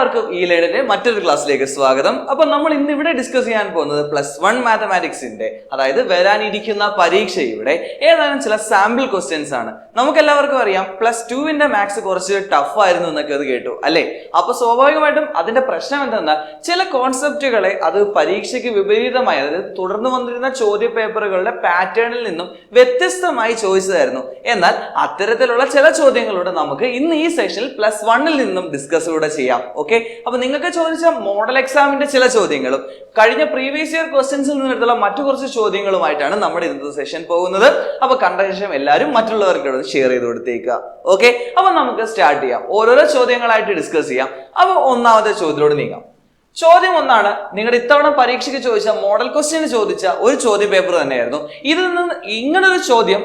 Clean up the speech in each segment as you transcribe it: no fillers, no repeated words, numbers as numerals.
എല്ലാവർക്കും ഈ ലേണിന്റെ മറ്റൊരു ക്ലാസ്സിലേക്ക് സ്വാഗതം. അപ്പോൾ നമ്മൾ ഇന്ന് ഇവിടെ ഡിസ്കസ് ചെയ്യാൻ പോകുന്നത് +1 മാത്തമാറ്റിക്സിന്റെ അതായത് വരാനിരിക്കുന്ന പരീക്ഷയുടെ ഏതാനും ചില സാമ്പിൾ ക്വസ്റ്റ്യൻസ് ആണ്. നമുക്ക് എല്ലാവർക്കും അറിയാം +2ന്റെ മാത്സ് കുറച്ച് ടഫ് ആയിരുന്നു എന്നൊക്കെ അത് കേട്ടു അല്ലേ. അപ്പൊ സ്വാഭാവികമായിട്ടും അതിന്റെ പ്രശ്നം എന്തെന്നാൽ ചില കോൺസെപ്റ്റുകളെ അത് പരീക്ഷയ്ക്ക് വിപരീതമായി, അതായത് തുടർന്ന് വന്നിരുന്ന ചോദ്യ പേപ്പറുകളുടെ പാറ്റേണിൽ നിന്നും വ്യത്യസ്തമായി ചോദിച്ചതായിരുന്നു. എന്നാൽ അത്തരത്തിലുള്ള ചില ചോദ്യങ്ങളോട് നമുക്ക് ഇന്ന് ഈ സെഷനിൽ +1ൽ നിന്നും ഡിസ്കസ് കൂടെ ചെയ്യാം. ഓക്കെ, അപ്പൊ നിങ്ങൾക്ക് ചോദിച്ച മോഡൽ എക്സാമിന്റെ ചില ചോദ്യങ്ങളും കഴിഞ്ഞ പ്രീവിയസ് ഇയർ ക്വസ്റ്റ്യൻസിൽ നിന്നെടുത്തുള്ള മറ്റു കുറച്ച് ചോദ്യങ്ങളുമായിട്ടാണ് നമ്മുടെ ഇന്നത്തെ സെഷൻ പോകുന്നത്. അപ്പൊ കണ്ട ശേഷം എല്ലാവരും മറ്റുള്ളവർക്ക് ഷെയർ ചെയ്ത് കൊടുത്തേക്കുക. ഓക്കെ, അപ്പൊ നമുക്ക് സ്റ്റാർട്ട് ചെയ്യാം. ഓരോരോ ചോദ്യങ്ങളായിട്ട് ഡിസ്കസ് ചെയ്യാം. അപ്പൊ ഒന്നാമത്തെ ചോദ്യത്തിലോട് നീങ്ങാം. ചോദ്യം ഒന്നാണ്, നിങ്ങളുടെ ഇത്തവണ പരീക്ഷയ്ക്ക് ചോദിച്ച മോഡൽ ക്വസ്റ്റ്യന് ചോദിച്ച ഒരു ചോദ്യ പേപ്പർ തന്നെയായിരുന്നു. ഇതിൽ നിന്ന് ഇങ്ങനൊരു ചോദ്യം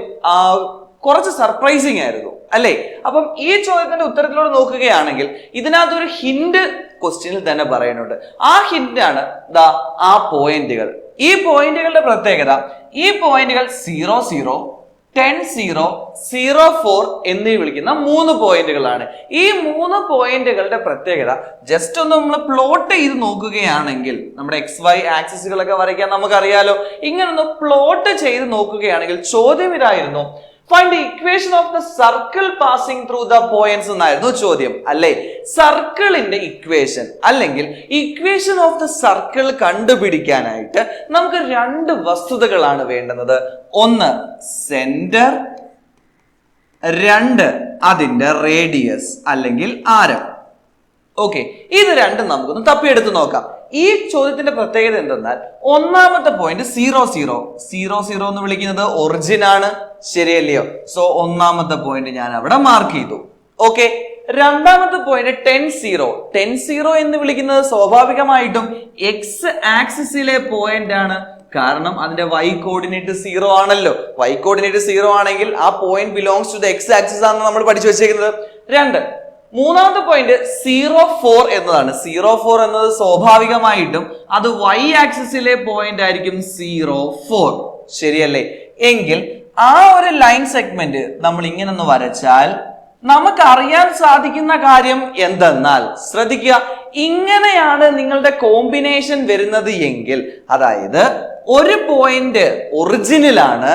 കുറച്ച് സർപ്രൈസിങ് ആയിരുന്നു അല്ലേ. അപ്പം ഈ ചോദ്യത്തിന്റെ ഉത്തരത്തിലൂടെ നോക്കുകയാണെങ്കിൽ ഇതിനകത്തൊരു ഹിന്റ് ക്വസ്റ്റ്യനിൽ തന്നെ പറയുന്നുണ്ട്. ആ ഹിന്റാണ് ആ പോയിന്റുകൾ. ഈ പോയിന്റുകളുടെ പ്രത്യേകത, ഈ പോയിന്റുകൾ 0, 0, 10, 0, 0, 4 എന്നീ വിളിക്കുന്ന 3 പോയിന്റുകളാണ്. ഈ 3 പോയിന്റുകളുടെ പ്രത്യേകത ജസ്റ്റ് ഒന്ന് നമ്മൾ പ്ലോട്ട് ചെയ്ത് നോക്കുകയാണെങ്കിൽ, നമ്മുടെ XY ആക്സിസുകളൊക്കെ വരയ്ക്കാൻ നമുക്കറിയാലോ. ഇങ്ങനെ ഒന്ന് പ്ലോട്ട് ചെയ്ത് നോക്കുകയാണെങ്കിൽ ചോദ്യം ഇതായിരുന്നു, find the equation of the circle passing through the points എന്നായിരുന്നു ചോദ്യം അല്ലേ. സർക്കിളിന്റെ ഇക്വേഷൻ അല്ലെങ്കിൽ ഇക്വേഷൻ ഓഫ് ദ സർക്കിൾ കണ്ടുപിടിക്കാനായിട്ട് നമുക്ക് 2 വസ്തുതകളാണ് വേണ്ടുന്നത്. ഒന്ന് സെന്റർ, 2 അതിന്റെ റേഡിയസ് അല്ലെങ്കിൽ ആരം. ഓക്കെ, ഇത് രണ്ടും നമുക്കൊന്ന് തപ്പിയെടുത്ത് നോക്കാം. ഈ ചോദ്യത്തിന്റെ പ്രത്യേകത എന്തെന്നാൽ ഒന്നാമത്തെ പോയിന്റ് 0, 0, 0, 0 എന്ന് വിളിക്കുന്നത് ഒറിജിൻ ആണ്, ശരിയല്ലയോ? സോ ഒന്നാമത്തെ പോയിന്റ് ഞാൻ അവിടെ മാർക്ക് ചെയ്തു. ഓക്കെ, രണ്ടാമത്തെ പോയിന്റ് 10, 0, 10, 0 എന്ന് വിളിക്കുന്നത് സ്വാഭാവികമായിട്ടും X ആക്സിസിലെ പോയിന്റ് ആണ്. കാരണം അതിന്റെ Y കോർഡിനേറ്റ് 0 ആണല്ലോ. Y കോർഡിനേറ്റ് 0 ആണെങ്കിൽ ആ point belongs to the X axis ആണെന്ന് നമ്മൾ പഠിച്ചു വെച്ചേക്കുന്നത്. മൂന്നാമത്തെ പോയിന്റ് 0, 4 എന്നതാണ്. 0, 4 എന്നത് സ്വാഭാവികമായിട്ടും അത് Y ആക്സിസിലെ പോയിന്റ് ആയിരിക്കും 0, 4, ശരിയല്ലേ? എങ്കിൽ ആ ഒരു ലൈൻ സെഗ്മെന്റ് നമ്മൾ ഇങ്ങനെ ഒന്ന് വരച്ചാൽ നമുക്ക് അറിയാൻ സാധിക്കുന്ന കാര്യം എന്തെന്നാൽ, ശ്രദ്ധിക്കുക, ഇങ്ങനെയാണ് നിങ്ങളുടെ കോമ്പിനേഷൻ വരുന്നത് എങ്കിൽ, അതായത് ഒരു പോയിന്റ് ഒറിജിനിലാണ്,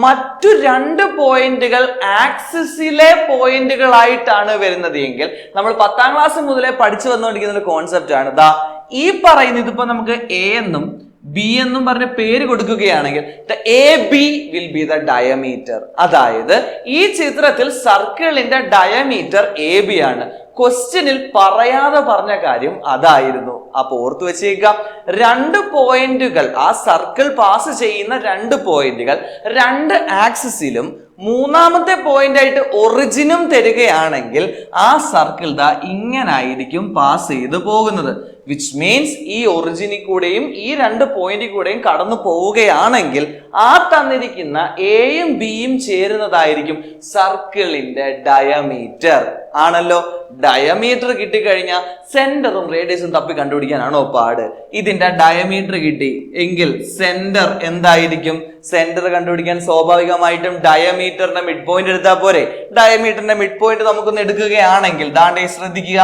മറ്റു 2 പോയിന്റുകൾ ആക്സിസിലെ പോയിന്റുകളായിട്ടാണ് വരുന്നത് എങ്കിൽ, നമ്മൾ 10ാം ക്ലാസ് മുതലേ പഠിച്ചു വന്നുകൊണ്ടിരിക്കുന്ന ഒരു കോൺസെപ്റ്റ് ആണ് ഈ പറയുന്നത്. ഇതിപ്പോ നമുക്ക് A എന്നും B എന്നും പറഞ്ഞ പേര് കൊടുക്കുകയാണെങ്കിൽ AB will be the diameter. അതായത് ഈ ചിത്രത്തിൽ സർക്കിളിന്റെ ഡയമീറ്റർ AB ആണ്. ക്വസ്റ്റ്യനിൽ പറയാതെ പറഞ്ഞ കാര്യം അതായിരുന്നു. അപ്പൊ ഓർത്തു വെച്ചേക്കാം, 2 പോയിന്റുകൾ, ആ സർക്കിൾ പാസ് ചെയ്യുന്ന 2 പോയിന്റുകൾ 2 ആക്സിസിലും മൂന്നാമത്തെ പോയിന്റ് ആയിട്ട് ഒറിജിനും തരികയാണെങ്കിൽ ആ സർക്കിൾ ഇങ്ങനായിരിക്കും പാസ് ചെയ്ത് പോകുന്നത്. വിച്ച് മീൻസ് ഈ ഒറിജിനിൽ കൂടെയും ഈ 2 പോയിന്റിൽ കൂടെയും കടന്നു പോവുകയാണെങ്കിൽ ആ തന്നിരിക്കുന്ന Aയും Bയും ചേരുന്നതായിരിക്കും സർക്കിളിന്റെ ഡയമീറ്റർ ആണല്ലോ. ഡയമീറ്റർ കിട്ടിക്കഴിഞ്ഞാൽ സെന്ററും റേഡിയസും തപ്പി കണ്ടുപിടിക്കാനാണോ പാട്? ഇതിന്റെ ഡയമീറ്റർ കിട്ടി എങ്കിൽ സെന്റർ എന്തായിരിക്കും? സെന്റർ കണ്ടുപിടിക്കാൻ സ്വാഭാവികമായിട്ടും ഡയമീറ്ററിന്റെ മിഡ് പോയിന്റ് എടുത്താൽ പോരെ. ഡയമീറ്ററിന്റെ മിഡ് പോയിന്റ് നമുക്കൊന്ന് എടുക്കുകയാണെങ്കിൽ ദാണ്ടെ ശ്രദ്ധിക്കുക,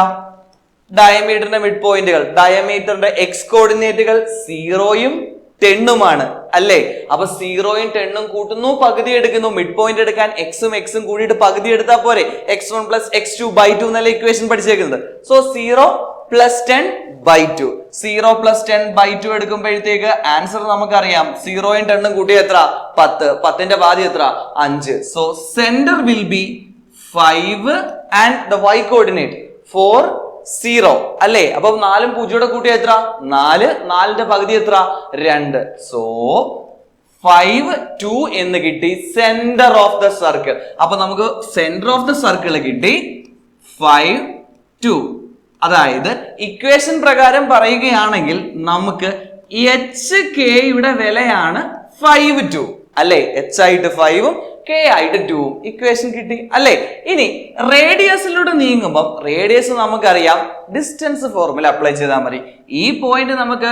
ഡയമീറ്ററിന്റെ മിഡ് പോയിന്റുകൾ, ഡയമീറ്ററിന്റെ X കോർഡിനേറ്റുകൾ 0യും 10ഉമാണ് അല്ലേ. അപ്പൊ 0യും 10ഉം കൂട്ടുന്നു, പകുതി എടുക്കുന്നു. മിഡ് പോയിന്റ് എടുക്കാൻ Xഉം Xഉം കൂടിയിട്ട് പകുതി എടുത്താൽ പോരെ. x1 + x2/2 എന്നല്ല ഇക്വേഷൻ പഠിച്ചേക്കുന്നത്. സോ 0 + 10/2, 0 + 10/2 എടുക്കുമ്പോഴത്തേക്ക് ആൻസർ നമുക്കറിയാം. 0യും 10ഉം കൂട്ടിയ എത്ര? 10. 10ന്റെ പാതി എത്ര? 5. So centre will be 5 and the Y coordinate 4, 0 അല്ലേ. അപ്പൊ 4ഉം 0യുടെ കൂട്ടിയ എത്ര? 4. 4ന്റെ പകുതി എത്ര? 2. സോ 5, 2 എന്ന് കിട്ടി സെന്റർ ഓഫ് ദ സർക്കിൾ. അപ്പൊ നമുക്ക് സെന്റർ ഓഫ് ദ സർക്കിൾ കിട്ടി 5, 2. അതായത് ഇക്വേഷൻ പ്രകാരം പറയുകയാണെങ്കിൽ നമുക്ക് HK യുടെ വിലയാണ് 5, 2 അല്ലേ. H ആയിട്ട് 5ഉം k ആയിട്ട് 2 ഇക്വേഷൻ കിട്ടി അല്ലേ. ഇനി റേഡിയസിലൂടെ നീങ്ങുമ്പോൾ റേഡിയസ് നമുക്കറിയാം, ഡിസ്റ്റൻസ് ഫോർമുല അപ്ലൈ ചെയ്താൽ മതി. ഈ പോയിന്റ് നമുക്ക്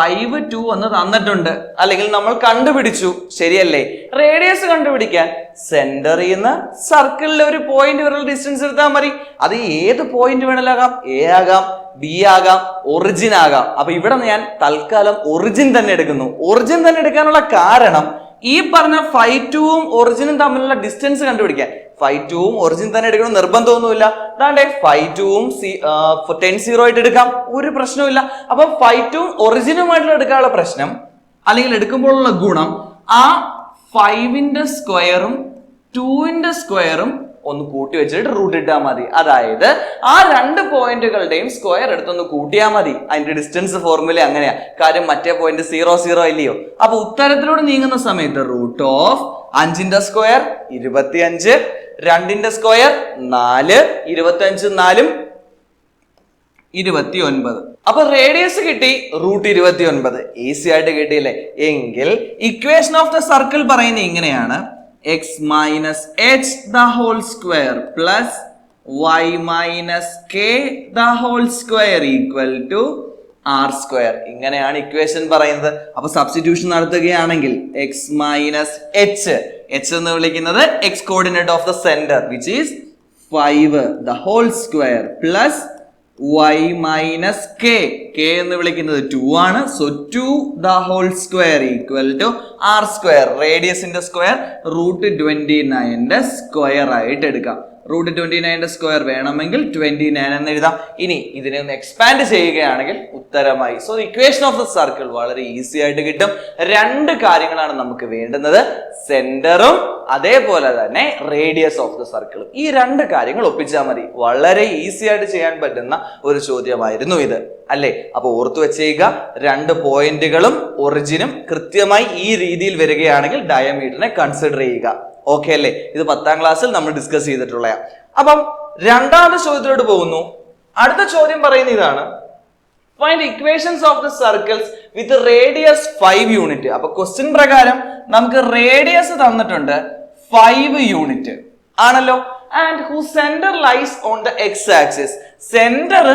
5 2 എന്ന് തന്നിട്ടുണ്ട്, അല്ലെങ്കിൽ നമ്മൾ കണ്ടുപിടിച്ചു, ശരിയല്ലേ. റേഡിയസ് കണ്ടുപിടിക്കാൻ സെന്ററിൽ നിന്ന് സർക്കിളിൽ ഒരു പോയിന്റ് വരെ ഡിസ്റ്റൻസ് എടുത്താൽ മതി. അത് ഏത് പോയിന്റ് വേണേലാകാം, എ ആകാം, ബി ആകാം, ഒറിജിൻ ആകാം. അപ്പൊ ഇവിടെ ഞാൻ തൽക്കാലം ഒറിജിൻ തന്നെ എടുക്കുന്നു. ഒറിജിൻ തന്നെ എടുക്കാനുള്ള കാരണം ഈ പറഞ്ഞ 5 2 ഒറിജിനും തമ്മിലുള്ള ഡിസ്റ്റൻസ് കണ്ടുപിടിക്കാൻ 5 2 ഒറിജിൻ തന്നെ എടുക്കണം നിർബന്ധമൊന്നുമില്ല. അതാണ്ട് 5 2 10 0 ആയിട്ട് എടുക്കാം, ഒരു പ്രശ്നവുമില്ല. അപ്പൊ 5 2 ഒറിജിനുമായിട്ടുള്ള എടുക്കാനുള്ള പ്രശ്നം അല്ലെങ്കിൽ എടുക്കുമ്പോഴുള്ള ഗുണം ആ 5ന്റെ സ്ക്വയറും 2ന്റെ സ്ക്വയറും ഒന്ന് കൂട്ടി വെച്ചിട്ട് റൂട്ട് ഇട്ടാൽ മതി. അതായത് ആ രണ്ട് പോയിന്റുകളുടെയും സ്ക്വയർ എടുത്തൊന്ന് കൂട്ടിയാൽ മതി. അതിന്റെ ഡിസ്റ്റൻസ് ഫോർമുല അങ്ങനെയാ. കാര്യം മറ്റേ പോയിന്റ് 0 0 ഇല്ലയോ. അപ്പൊ ഉത്തരത്തിലൂടെ നീങ്ങുന്ന സമയത്ത് റൂട്ട് ഓഫ് 5ന്റെ സ്ക്വയർ 25, 2ന്റെ സ്ക്വയർ 4, 25 4 29. അപ്പൊ റേഡിയസ് കിട്ടി റൂട്ട് 29. ഈസി ആയിട്ട് കിട്ടിയില്ലേ. എങ്കിൽ ഇക്വേഷൻ ഓഫ് ദ സർക്കിൾ പറയുന്നത് ഇങ്ങനെയാണ്: x minus h the whole square plus y minus k the whole square equal to r square. ഇങ്ങനെയാണ് ഇക്വേഷൻ പറയുന്നത്. അപ്പൊ സബ്സ്റ്റിറ്റ്യൂഷൻ നടത്തുകയാണെങ്കിൽ x minus h എന്ന് വിളിക്കുന്നത് x coordinate of the centre which is 5 the whole square plus y minus k എന്ന് വിളിക്കുന്നത് 2 ആണ്. So 2 the whole square equal to r square. റേഡിയസിന്റെ സ്ക്വയർ റൂട്ട് 29ന്റെ സ്ക്വയർ ആയിട്ട് എടുക്കാം. റൂട്ട് 29ന്റെ സ്ക്വയർ വേണമെങ്കിൽ 29 എന്ന് എഴുതാം. ഇനി ഇതിനെ ഒന്ന് എക്സ്പാൻഡ് ചെയ്യുകയാണെങ്കിൽ ഉത്തരമായി. So equation of the circle വളരെ ഈസി ആയിട്ട് കിട്ടും. രണ്ട് കാര്യങ്ങളാണ് നമുക്ക് വേണ്ടുന്നത്: സെന്ററും അതേപോലെ തന്നെ റേഡിയസ് ഓഫ് ദ സർക്കിളും. ഈ രണ്ട് കാര്യങ്ങൾ ഒപ്പിച്ചാൽ മതി. വളരെ ഈസി ആയിട്ട് ചെയ്യാൻ പറ്റുന്ന ഒരു ചോദ്യമായിരുന്നു ഇത്, അല്ലേ? അപ്പൊ ഓർത്തു വെച്ചേക്കുക, രണ്ട് പോയിന്റുകളും ഒറിജിനും കൃത്യമായി ഈ രീതിയിൽ വരികയാണെങ്കിൽ ഡയമീറ്ററിനെ കൺസിഡർ ചെയ്യുക. ഓക്കെ അല്ലേ? ഇത് 10ാം ക്ലാസ്സിൽ നമ്മൾ ഡിസ്കസ് ചെയ്തിട്ടുള്ള. അപ്പം രണ്ടാമത്തെ ചോദ്യത്തിലോട്ട് പോകുന്നു. അടുത്ത ചോദ്യം പറയുന്ന ഇതാണ്: find equations of the circles with radius 5 unit. അപ്പൊ ക്വസ്റ്റ്യൻ പ്രകാരം നമുക്ക് റേഡിയസ് തന്നിട്ടുണ്ട് 5 യൂണിറ്റ് ആണല്ലോ. And who centre lies on the X axis. Centre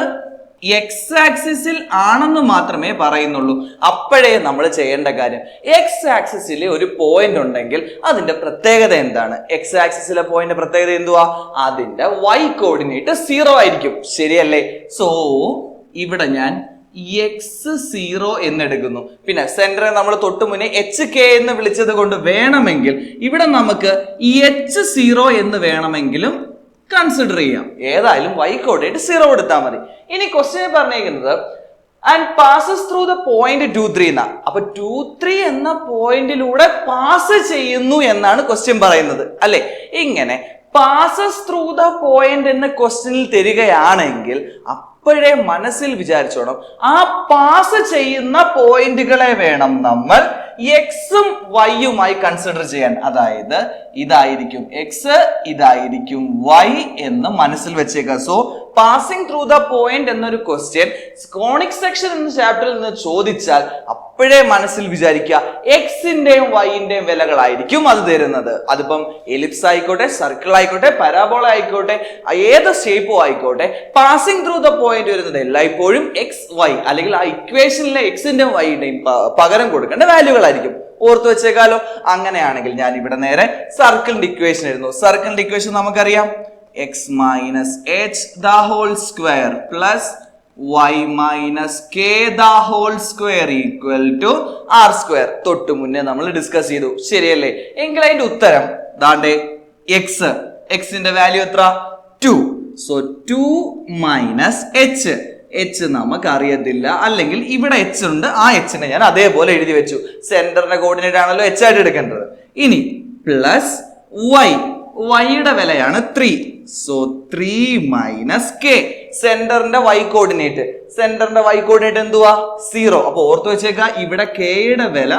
X ആക്സിസിൽ ആണെന്ന് മാത്രമേ പറയുന്നുള്ളൂ. അപ്പോഴേ നമ്മൾ ചെയ്യേണ്ട കാര്യം, എക്സ് ആക്സിസിൽ ഒരു പോയിന്റ് ഉണ്ടെങ്കിൽ അതിന്റെ പ്രത്യേകത എന്താണ്? എക്സ് ആക്സിസിലെ പോയിന്റ് പ്രത്യേകത എന്തുവാ? അതിന്റെ y കോർഡിനേറ്റ് 0 ആയിരിക്കും, ശരിയല്ലേ? സോ ഇവിടെ ഞാൻ x0 എന്നെടുക്കുന്നു. പിന്നെ സെന്ററെ നമ്മൾ തൊട്ട് മുന്നേ HK എന്ന് വിളിച്ചത് കൊണ്ട് വേണമെങ്കിൽ ഇവിടെ നമുക്ക് h0 എന്ന് വേണമെങ്കിലും കൺസിഡർ ചെയ്യാം. ഏതായാലും y കോർഡിനേറ്റ് 0 കൊടുത്താൽ മതി. ഇനി ക്വസ്റ്റ്യൻ പറഞ്ഞിരിക്കുന്നത് and passes through the point 2 3 എന്നാ. അപ്പൊ 2 3 എന്ന പോയിന്റിലൂടെ പാസ് ചെയ്യുന്നു എന്നാണ് ക്വസ്റ്റ്യൻ പറയുന്നത്, അല്ലെ? ഇങ്ങനെ പാസസ് ത്രൂ ദ പോയിന്റ് എന്ന ക്വസ്റ്റ്യനിൽ തരികയാണെങ്കിൽ അപ്പോഴേ മനസ്സിൽ വിചാരിച്ചോണം, ആ പാസ് ചെയ്യുന്ന പോയിന്റുകളെ വേണം നമ്മൾ എക്സും വൈയുമായി കൺസിഡർ ചെയ്യാൻ. അതായത് ഇതായിരിക്കും എക്സ്, ഇതായിരിക്കും വൈ എന്ന് മനസ്സിൽ വെച്ചേക്കുക. So passing through the point എന്നൊരു ക്വസ്റ്റ്യൻ കോണിക് സെക്ഷൻ എന്ന ചാപ്റ്ററിൽ നിന്ന് ചോദിച്ചാൽ അപ്പോഴേ മനസ്സിൽ വിചാരിക്കുക എക്സിന്റെയും വൈന്റെയും വിലകളായിരിക്കും അത് തരുന്നത്. അതിപ്പം എലിപ്സ് ആയിക്കോട്ടെ, സർക്കിൾ ആയിക്കോട്ടെ, പരാബോള ആയിക്കോട്ടെ, ഏത് ഷേപ്പോ ആയിക്കോട്ടെ, പാസിംഗ് ത്രൂ ദ പോയിന്റ് വരുന്നത് എല്ലായ്പ്പോഴും എക്സ് വൈ അല്ലെങ്കിൽ ആ ഇക്വേഷനിലെ എക്സിന്റെയും വൈന്റെയും പകരം കൊടുക്കേണ്ട വാല്യൂകളായിരിക്കും. ഓർത്തു വെച്ചേക്കാലോ. അങ്ങനെയാണെങ്കിൽ ഞാൻ ഇവിടെ നേരെ സർക്കിളിന്റെ ഇക്വേഷൻ എഴുതുന്നു. സർക്കിളിന്റെ ഇക്വേഷൻ നമുക്കറിയാം, x minus h the whole square plus y minus k the whole square equal to r square. തൊട്ട് മുന്നേ നമ്മൾ ഡിസ്കസ് ചെയ്തു, ശരിയല്ലേ? എങ്കിൽ അതിന്റെ ഉത്തരം ദാണ്ടേ x ന്റെ വാല്യൂ എത്ര? 2. സോ 2 minus h നമുക്ക് അറിയത്തില്ല, അല്ലെങ്കിൽ ഇവിടെ h ഉണ്ട്, ആ h നെ ഞാൻ അതേപോലെ എഴുതി വെച്ചു. സെന്ററിന്റെ കോർഡിനേറ്റ് ആണല്ലോ h ആയിട്ട് എടുക്കേണ്ടത്. ഇനി പ്ലസ് y യുടെ വിലയാണ് 3. So 3 minus k. സെന്ററിന്റെ y കോർഡിനേറ്റ് എന്തുവാ? 0. അപ്പൊ ഓർത്തു വെച്ചേക്ക, ഇവിടെ k യുടെ വില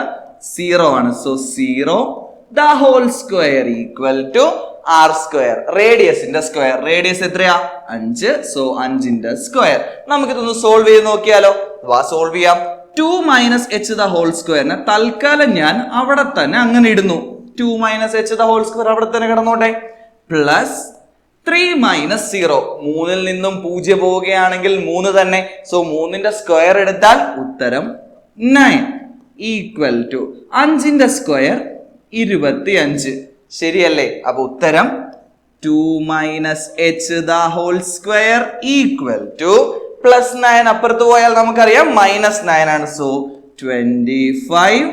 0 ആണ്. So 0 the whole square equal to r square. റേഡിയസിന്റെ സ്ക്വയർ, റേഡിയസ് എത്രയാ? 5. സോ 5ന്റെ സ്ക്വയർ. നമുക്കിതൊന്ന് സോൾവ് ചെയ്ത് നോക്കിയാലോ? സോൾവ് ചെയ്യാം. 2 minus h the whole square തൽക്കാലം ഞാൻ അവിടെ തന്നെ അങ്ങനെ ഇടുന്നു. 2 minus h the whole square അവിടെ തന്നെ കിടന്നോട്ടെ പ്ലസ് 3 മൈനസ് 0 3-ൽ നിന്നും 0 പോവുകയാണെങ്കിൽ 3 തന്നെ. സോ 3ന്റെ സ്ക്വയർ എടുത്താൽ ഉത്തരം 9 ഈക്വൽ ടു 5ന്റെ സ്ക്വയർ 25. ശരിയല്ലേ? അപ്പൊ ഉത്തരം 2 minus h the whole square equal to plus 9 അപ്പുറത്ത് പോയാൽ നമുക്കറിയാം മൈനസ് 9 ആണ്. സോ 25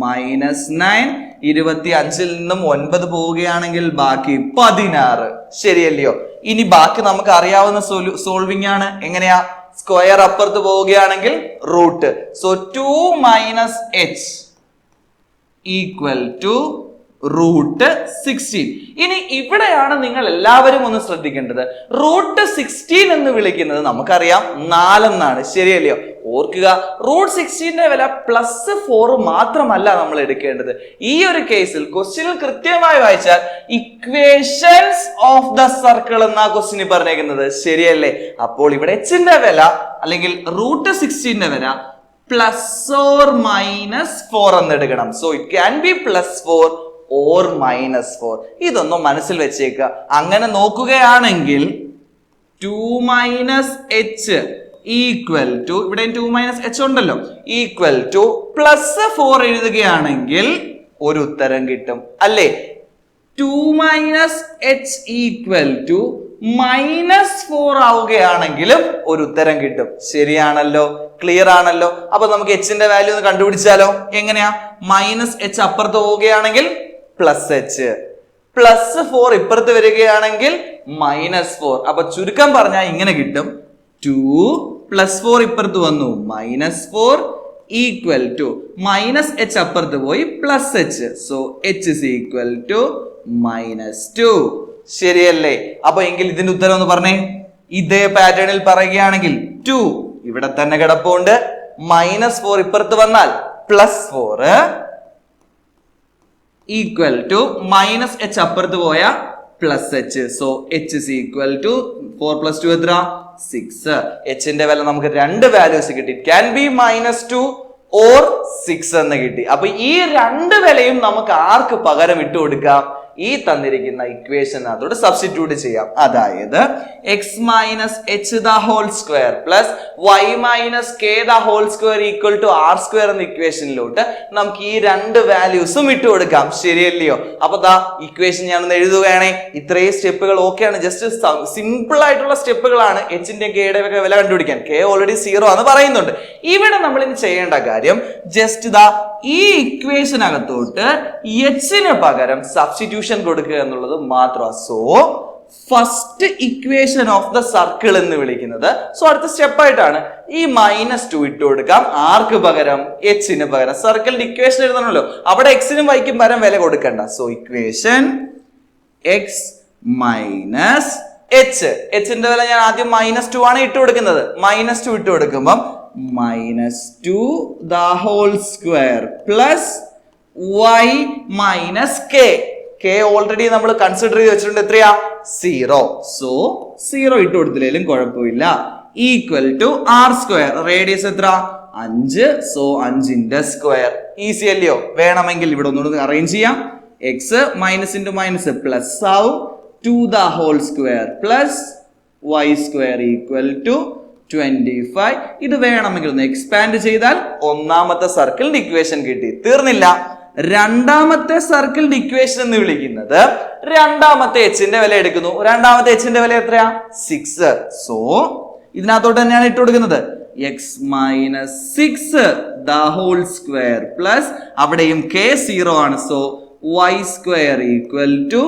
മൈനസ് 9 25-ൽ നിന്നും 9 പോവുകയാണെങ്കിൽ ബാക്കി 16. ശരിയല്ലയോ? ഇനി ബാക്കി നമുക്ക് അറിയാവുന്ന സോൾവിംഗ് ആണ്. എങ്ങനെയാ? സ്ക്വയർ അപ്പുറത്ത് പോവുകയാണെങ്കിൽ root. So 2 minus h equal to root 16. ഇനി ഇവിടെയാണ് നിങ്ങൾ എല്ലാവരും ഒന്ന് ശ്രദ്ധിക്കേണ്ടത്. റൂട്ട് 16 എന്ന് വിളിക്കുന്നത് നമുക്കറിയാം 4 എന്നാണ്. ശരിയല്ലയോ? ഓർക്കുക, റൂട്ട് 16ന്റെ വില +4 മാത്രമല്ല നമ്മൾ എടുക്കേണ്ടത്. ഈ ഒരു കേസിൽ ക്വസ്റ്റ്യനിൽ കൃത്യമായി വായിച്ചാൽ ഇക്വേഷൻസ് ഓഫ് ദ സർക്കിൾ എന്നാ ക്വസ്റ്റ്യൻ പറഞ്ഞേക്കുന്നത്. ശരിയല്ലേ? അപ്പോൾ ഇവിടെ എച്ചിന്റെ വില അല്ലെങ്കിൽ റൂട്ട് 16ന്റെ വില +or-4 എന്ന് എടുക്കണം. So it can be +4 or -4. ഇതൊന്നും മനസ്സിൽ വെച്ചേക്കുക. അങ്ങനെ നോക്കുകയാണെങ്കിൽ 2 മൈനസ് എച്ച് ഈക്വൽ ടു, ഇവിടെ 2 മൈനസ് എച്ച് ഉണ്ടല്ലോ, ഈക്വൽ ടു +4 എഴുതുകയാണെങ്കിൽ ഒരു ഉത്തരം കിട്ടും അല്ലേ? 2 മൈനസ് എച്ച് ഈക്വൽ ടു -4 ആവുകയാണെങ്കിലും ഒരു ഉത്തരം കിട്ടും. ശരിയാണല്ലോ? ക്ലിയർ ആണല്ലോ? അപ്പൊ നമുക്ക് എച്ചിന്റെ വാല്യൂ ഒന്ന് കണ്ടുപിടിച്ചാലോ? എങ്ങനെയാ? മൈനസ് എച്ച് അപ്പുറത്ത് പോവുകയാണെങ്കിൽ പ്ലസ് എച്ച്, +4 ഇപ്പുറത്ത് വരികയാണെങ്കിൽ -4. അപ്പൊ ചുരുക്കം പറഞ്ഞാൽ ഇങ്ങനെ കിട്ടും. 2 +4 ഇപ്പുറത്ത് വന്നു -4 ഈക്വൽ ടു മൈനസ് എച്ച് അപ്പുറത്ത് പോയി plus h. So h is equal to -2. ശരിയല്ലേ? അപ്പൊ എങ്കിൽ ഇതിന്റെ ഉത്തരം ഒന്ന് പറഞ്ഞേ. ഇതേ പാറ്റേണിൽ പറയുകയാണെങ്കിൽ 2 ഇവിടെ തന്നെ കിടപ്പുണ്ട്, -4 ഇപ്പുറത്ത് വന്നാൽ +4 ഈക്വൽ ടു മൈനസ് എച്ച് അപ്പുറത്ത് പോയ plus h. So h is equal to 4 + 2 എത്ര? 6. എച്ചിന്റെ വില നമുക്ക് രണ്ട് വാല്യൂസ് കിട്ടി. ക്യാൻ ബി -2 or 6 എന്ന് കിട്ടി. അപ്പൊ ഈ രണ്ട് വിലയും നമുക്ക് ആർക്ക് പകരം ഇട്ട് കൊടുക്കാം? ഈ തന്നിരിക്കുന്ന ഇക്വേഷൻ അതോട് സബ്സ്റ്റിറ്റ്യൂട്ട് ചെയ്യാം. അതായത് x minus h the whole square plus y minus k the whole square equal to r square എന്ന ഇക്വേഷനിലോട്ട് നമുക്ക് ഈ രണ്ട് വാല്യൂസും ഇട്ട് കൊടുക്കാം. ശരിയല്ലയോ? അപ്പൊ ദാ ഇക്വേഷൻ ഞാനൊന്ന് എഴുതുകയാണെ. ഇത്രയും സ്റ്റെപ്പുകൾ ഓക്കെയാണ്. ജസ്റ്റ് സിമ്പിൾ ആയിട്ടുള്ള സ്റ്റെപ്പുകളാണ് എച്ചിന്റെ കെയുടെ ഒക്കെ വില കണ്ടുപിടിക്കാൻ. കെ ഓൾറെഡി 0 എന്ന് പറയുന്നുണ്ട്. ഇവിടെ നമ്മൾ ഇനി ചെയ്യേണ്ട കാര്യം ജസ്റ്റ് ദാ ഈ ഇക്വേഷനകത്തോട്ട് എച്ചിന് പകരം സബ്സ്റ്റിറ്റ്യൂഷൻ കൊടുക്കുക എന്നുള്ളത് മാത്രമാണ്. So first equation of the circle എന്ന് വിളിക്കുന്നത്. സോ അടുത്ത സ്റ്റെപ്പ് ആയിട്ടാണ് ഈ -2 ഇട്ട് കൊടുക്കാം. ആർക്ക് പകരം? എച്ചിന് പകരം. സർക്കിളിന്റെ ഇക്വേഷൻ എഴുതണമല്ലോ, അവിടെ എക്സിനും വൈക്കും പകരം വില കൊടുക്കണ്ട. So equation x minus h. എച്ചിന്റെ വില ഞാൻ ആദ്യം -2 ആണ് ഇട്ട് കൊടുക്കുന്നത്. -2 ഇട്ട് കൊടുക്കുമ്പം -2 the whole square plus y minus k. k already നമ്മൾ കൺസിഡർ ചെയ്ത് വെച്ചിട്ടുണ്ട്. എത്രയാ? 0. സോ 0 ഇട്ട് കൊടുത്തില്ലേലും കുഴപ്പമില്ല. Equal to r square. Radius എത്ര? 5. സോ 5ന്റെ സ്ക്വയർ. ഈസി അല്ലയോ? വേണമെങ്കിൽ ഇവിടെ ഒന്നുകൂടി അറേഞ്ച് ചെയ്യാം. X minus into minus plus ആവും. 2 the whole square plus y square equal to 25. ഇത് വേണമെങ്കിൽ ഒന്ന് എക്സ്പാൻഡ് ചെയ്താൽ ഒന്നാമത്തെ സർക്കിളിന്റെ ഇക്വേഷൻ കിട്ടി. തീർന്നില്ല. രണ്ടാമത്തെ സർക്കിളിന്റെ ഇക്വേഷൻ എന്ന് വിളിക്കുന്നത് രണ്ടാമത്തെ എച്ചിന്റെ വില എടുക്കുന്നു. രണ്ടാമത്തെ എച്ചിന്റെ വില എത്രയാ? 6. സോ ഇതിനകത്തോട്ട് തന്നെയാണ് ഇട്ട് കൊടുക്കുന്നത്. X minus 6 the whole square plus അവിടെയും കെ 0 ആണ്. So y square equal to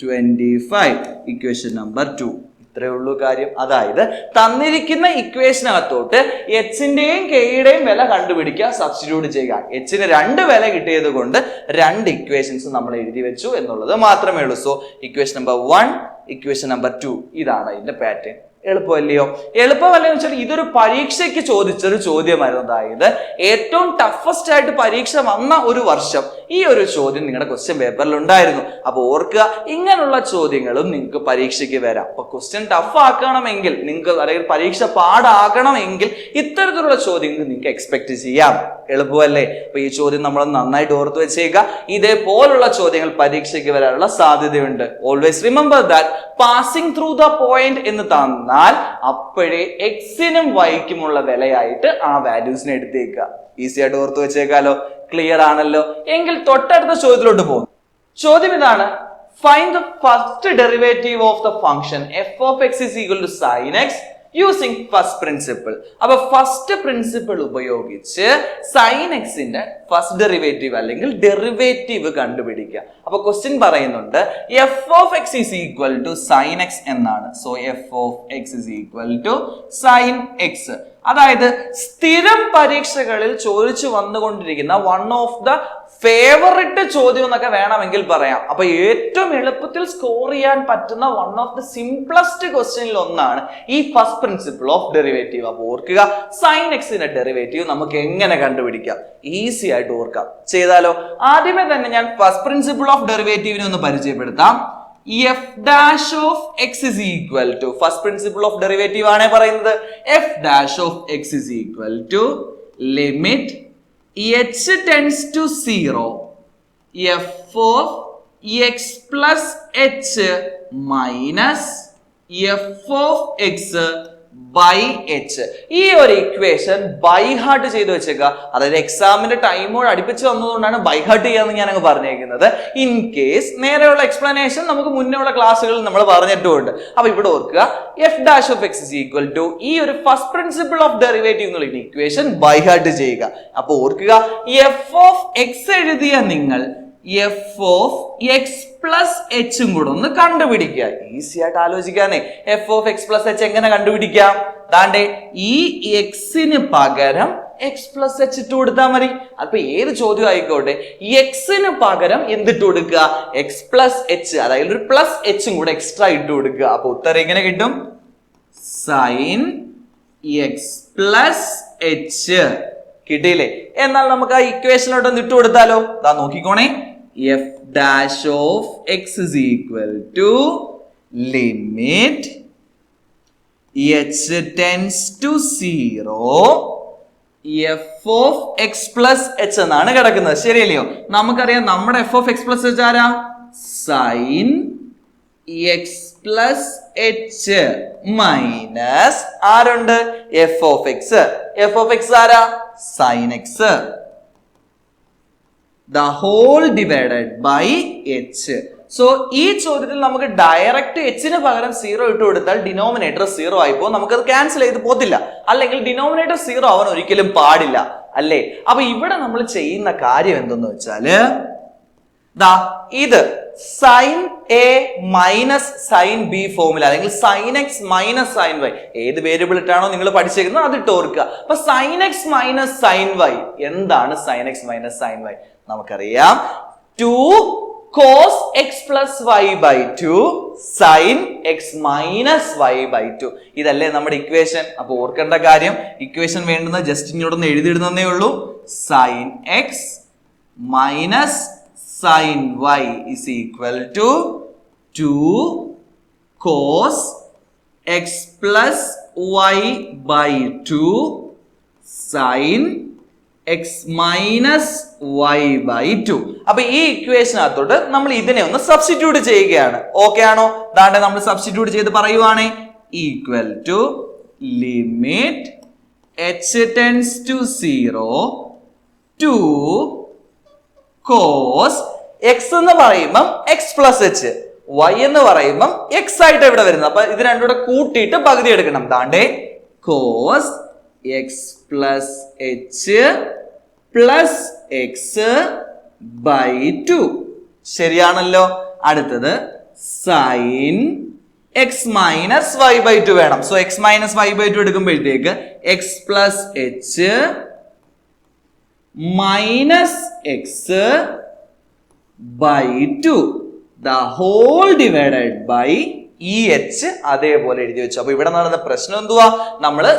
25. Equation number 2. ഇത്രേ ഉള്ളൂ കാര്യം. അതായത് തന്നിരിക്കുന്ന ഇക്വേഷനകത്തോട്ട് എച്ചിന്റെയും കെയുടെയും വില കണ്ടുപിടിക്കുക, സബ്സ്റ്റിറ്റ്യൂട്ട് ചെയ്യുക. എച്ചിന് രണ്ട് വില കിട്ടിയത് കൊണ്ട് രണ്ട് ഇക്വേഷൻസ് നമ്മൾ എഴുതി വെച്ചു എന്നുള്ളത് മാത്രമേ ഉള്ളൂ. So equation number 1, equation number 2 ഇതാണ് അതിന്റെ പാറ്റേൺ. എളുപ്പമല്ലയോ? എളുപ്പമല്ലെന്ന് വെച്ചാൽ ഇതൊരു പരീക്ഷയ്ക്ക് ചോദിച്ചൊരു ചോദ്യമായിരുന്നു. അതായത് ഏറ്റവും ടഫസ്റ്റ് ആയിട്ട് പരീക്ഷ വന്ന ഒരു വർഷം ഈ ഒരു ചോദ്യം നിങ്ങളുടെ ക്വസ്റ്റ്യൻ പേപ്പറിൽ ഉണ്ടായിരുന്നു. അപ്പൊ ഓർക്കുക, ഇങ്ങനെയുള്ള ചോദ്യങ്ങളും നിങ്ങൾക്ക് പരീക്ഷയ്ക്ക് വരാം. അപ്പൊ ക്വസ്റ്റ്യൻ ടഫ് ആക്കണമെങ്കിൽ നിങ്ങൾക്ക്, അല്ലെങ്കിൽ പരീക്ഷ പാടാകണമെങ്കിൽ ഇത്തരത്തിലുള്ള ചോദ്യങ്ങൾ നിങ്ങൾക്ക് എക്സ്പെക്ട് ചെയ്യാം. എളുപ്പമല്ലേ? അപ്പൊ ഈ ചോദ്യം നമ്മൾ നന്നായിട്ട് ഓർത്ത് വെച്ചേക്കുക. ഇതേപോലുള്ള ചോദ്യങ്ങൾ പരീക്ഷയ്ക്ക് വരാനുള്ള സാധ്യതയുണ്ട്. Always remember that passing through the point എന്ന് തന്നാൽ അപ്പോഴേ എക്സിനും വൈക്കുമുള്ള വിലയായിട്ട് ആ വാല്യൂസിനെ എടുത്തേക്കുക. ഈസി ആയിട്ട് ഓർത്ത് വെച്ചേക്കാലോ. ക്ലിയർ ആണല്ലോ? എങ്കിൽ തൊട്ടടുത്ത ചോദ്യത്തിലോട്ട് പോകും. ചോദ്യം ഇതാണ്: find the first derivative of the function f of x is equal to sin x using first principle. അപ്പൊ ഫസ്റ്റ് പ്രിൻസിപ്പിൾ ഉപയോഗിച്ച് sin x ന്റെ ഫസ്റ്റ് ഡെറിവേറ്റീവ് അല്ലെങ്കിൽ ഡെറിവേറ്റീവ് കണ്ടുപിടിക്കുക. അപ്പൊ ക്വസ്റ്റ്യൻ പറയുന്നുണ്ട് f of x is equal to sin x എന്നാണ്. So f of x is equal to sin x. അതായത് സ്ഥിരം പരീക്ഷകളിൽ ചോദിച്ചു വന്നുകൊണ്ടിരിക്കുന്ന വൺ ഓഫ് ദ ഫേവറിറ്റ് ചോദ്യം എന്നൊക്കെ വേണമെങ്കിൽ പറയാം. അപ്പൊ ഏറ്റവും എളുപ്പത്തിൽ സ്കോർ ചെയ്യാൻ പറ്റുന്ന വൺ ഓഫ് ദ സിംപ്ലസ്റ്റ് ക്വസ്റ്റ്യനിൽ ഒന്നാണ് ഈ ഫസ്റ്റ് പ്രിൻസിപ്പിൾ ഓഫ് ഡെറിവേറ്റീവ്. അപ്പൊ ഓർക്കുക, സൈൻ എക്സിന്റെ ഡെറിവേറ്റീവ് നമുക്ക് എങ്ങനെ കണ്ടുപിടിക്കാം? ഈസി ആയിട്ട് ഓർക്കാം. ചെയ്താലോ? ആദ്യമേ തന്നെ ഞാൻ ഫസ്റ്റ് പ്രിൻസിപ്പിൾ ഓഫ് ഡെറിവേറ്റീവിനെ ഒന്ന് പരിചയപ്പെടുത്താം. f dash of x is equal to first principle of derivative ആണ് പറയുന്നത്. f dash of x is equal to limit h tends to 0 f of x plus h minus f of x by h. ഈ ഒരു equation by heart ചെയ്ത് വെച്ചേക്കുക. അതായത് എക്സാമിന്റെ ടൈമോട് അടുപ്പിച്ച് വന്നതുകൊണ്ടാണ് ബൈ ഹാർട്ട് ചെയ്യാന്ന് ഞാൻ അങ്ങ് പറഞ്ഞേക്കുന്നത്. ഇൻ കേസ് നേരെയുള്ള എക്സ്പ്ലനേഷൻ നമുക്ക് മുന്നേ ഉള്ള ക്ലാസ്സുകളിൽ നമ്മൾ പറഞ്ഞിട്ടുമുണ്ട്. അപ്പൊ ഇവിടെ ഓർക്കുക, f dash of x is equal to ഈ ഒരു ഫസ്റ്റ് പ്രിൻസിപ്പിൾ ഓഫ് ഡെറിവേറ്റീവ് എന്നുള്ള ഇക്വേഷൻ ബൈ ഹാർട്ട് ചെയ്യുക. അപ്പൊ ഓർക്കുക, എഫ് ഓഫ് എക്സ് എഴുതിയ നിങ്ങൾ എഫ് ഓഫ് എക്സ് പ്ലസ് എച്ചും കൂടെ ഒന്ന് കണ്ടുപിടിക്കുക. ഈസി ആയിട്ട് ആലോചിക്കാനേ. F of x plus h എങ്ങനെ കണ്ടുപിടിക്കാം? ദാണ്ടെ ഈ എക്സിന് പകരം എക്സ് പ്ലസ് എച്ച് ഇട്ട് കൊടുത്താൽ മതി. അപ്പൊ ഏത് ചോദ്യം ആയിക്കോട്ടെ, എക്സിന് പകരം എന്തിട്ട് കൊടുക്കുക? എക്സ് പ്ലസ് എച്ച്, അതായത് ഒരു പ്ലസ് എച്ചും കൂടെ എക്സ്ട്രാ ഇട്ട് കൊടുക്കുക. അപ്പൊ ഉത്തരം എങ്ങനെ കിട്ടും? സൈൻ എക്സ് പ്ലസ് എച്ച് കിട്ടിയില്ലേ? എന്നാൽ നമുക്ക് ആ ഇക്വേഷനിലോട്ട് ഒന്ന് ഇട്ട് കൊടുത്താലോ? ദാ നോക്കിക്കോണേ, f dash of x is equal to limit h tends to 0 f of x plus h എന്നാണ് കിടക്കുന്നത്. ശരിയല്ലയോ? നമുക്കറിയാം നമ്മുടെ f of x plus h ആരാ? sin x plus h minus ആരുണ്ട്? f of x. f of x ആരാ? sin x. The whole divided by h. So ഈ ചോദ്യത്തിൽ നമുക്ക് ഡയറക്റ്റ് എച്ചിന് പകരം 0 ഇട്ട് കൊടുത്താൽ ഡിനോമിനേറ്റർ 0 ആയിപ്പോ നമുക്കത് ക്യാൻസൽ ചെയ്ത് പോത്തില്ല. അല്ലെങ്കിൽ ഡിനോമിനേറ്റർ 0 ആവാൻ ഒരിക്കലും പാടില്ല, അല്ലേ? അപ്പൊ ഇവിടെ നമ്മൾ ചെയ്യുന്ന കാര്യം എന്തെന്ന് വെച്ചാല് ദാ ഇത് sine a minus sine b ഫോമിൽ അല്ലെങ്കിൽ sine x minus sine y ഏത് വേരിയബിൾ ഇട്ടാണോ നിങ്ങൾ പഠിച്ചേക്കുന്നത് അത് ഇട്ട് ഓർക്കുക. അപ്പൊ sine x minus sine y എന്താണ്? Sine x minus sine y നമുക്കറിയാം 2 cos x plus y by 2 sin x minus y by 2. ഇതല്ലേ നമ്മുടെ ഇക്വേഷൻ. അപ്പൊ ഓർക്കേണ്ട കാര്യം, ഇക്വേഷൻ വേണ്ടുന്നത് ജസ്റ്റ് ഇങ്ങോട്ടൊന്ന് എഴുതിയിടുന്നേ ഉള്ളൂ. Sine x minus sin y is equal to 2 cos x plus y by 2 sin x minus y by 2. അപ്പൊ ഈ ഇക്വേഷനകത്തോട്ട് നമ്മൾ ഇതിനെ ഒന്ന് സബ്സ്റ്റിറ്റ്യൂട്ട് ചെയ്യുകയാണ്. ഓക്കെ ആണോ? ദാണ്ടെ നമ്മൾ സബ്സ്റ്റിറ്റ്യൂട്ട് ചെയ്ത് പറയുവാണ് equal to limit h tends to 0 2 cos x എന്ന് പറയുമ്പം x plus h, y എന്ന് പറയുമ്പം x ആയിട്ട് ഇവിടെ വരുന്നത്. അപ്പൊ ഇത് രണ്ടും കൂടെ കൂട്ടിയിട്ട് പകുതി എടുക്കണം. ദാണ്ടെ cos x plus h plus x by 2. ശരിയാണല്ലോ? അടുത്തത് sin x minus y by 2 വേണം. So x minus y by 2 എടുക്കുമ്പോഴത്തേക്ക് x plus h minus x by 2 the whole divided by ഈ h അതേപോലെ എഴുതി വെച്ചു. അപ്പൊ ഇവിടെ നടന്ന പ്രശ്നം എന്തുവാ? നമ്മുടെ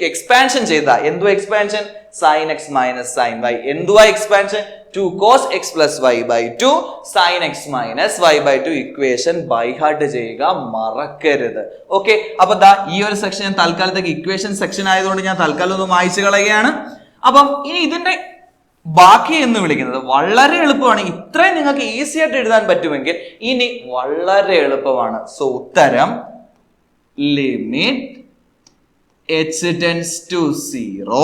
എക്സ്പാൻഷൻ ചെയ്ത എന്തുവാ expansion? sin x minus sin y. എന്തുവാ expansion? 2 cos x plus y by 2 sin x minus y by 2 equation by heart ചെയ്യുക, മറക്കരുത്. ഓക്കെ, അപ്പൊ ദാ ഈ ഒരു സെക്ഷൻ തൽക്കാലത്തേക്ക് ഇക്വേഷൻ സെക്ഷൻ ആയതുകൊണ്ട് ഞാൻ തൽക്കാലം ഒന്ന് വായിച്ചു കളയുകയാണ്. അപ്പം ഇനി ഇതിന്റെ ബാക്കി എന്ന് വിളിക്കുന്നത് വളരെ എളുപ്പമാണ്. ഇത്രയും നിങ്ങൾക്ക് ഈസി ആയിട്ട് എഴുതാൻ പറ്റുമെങ്കിൽ ഇനി വളരെ എളുപ്പമാണ്. സോ ഉത്തരം ലിമിറ്റ് h ടെൻസ് ടു 0.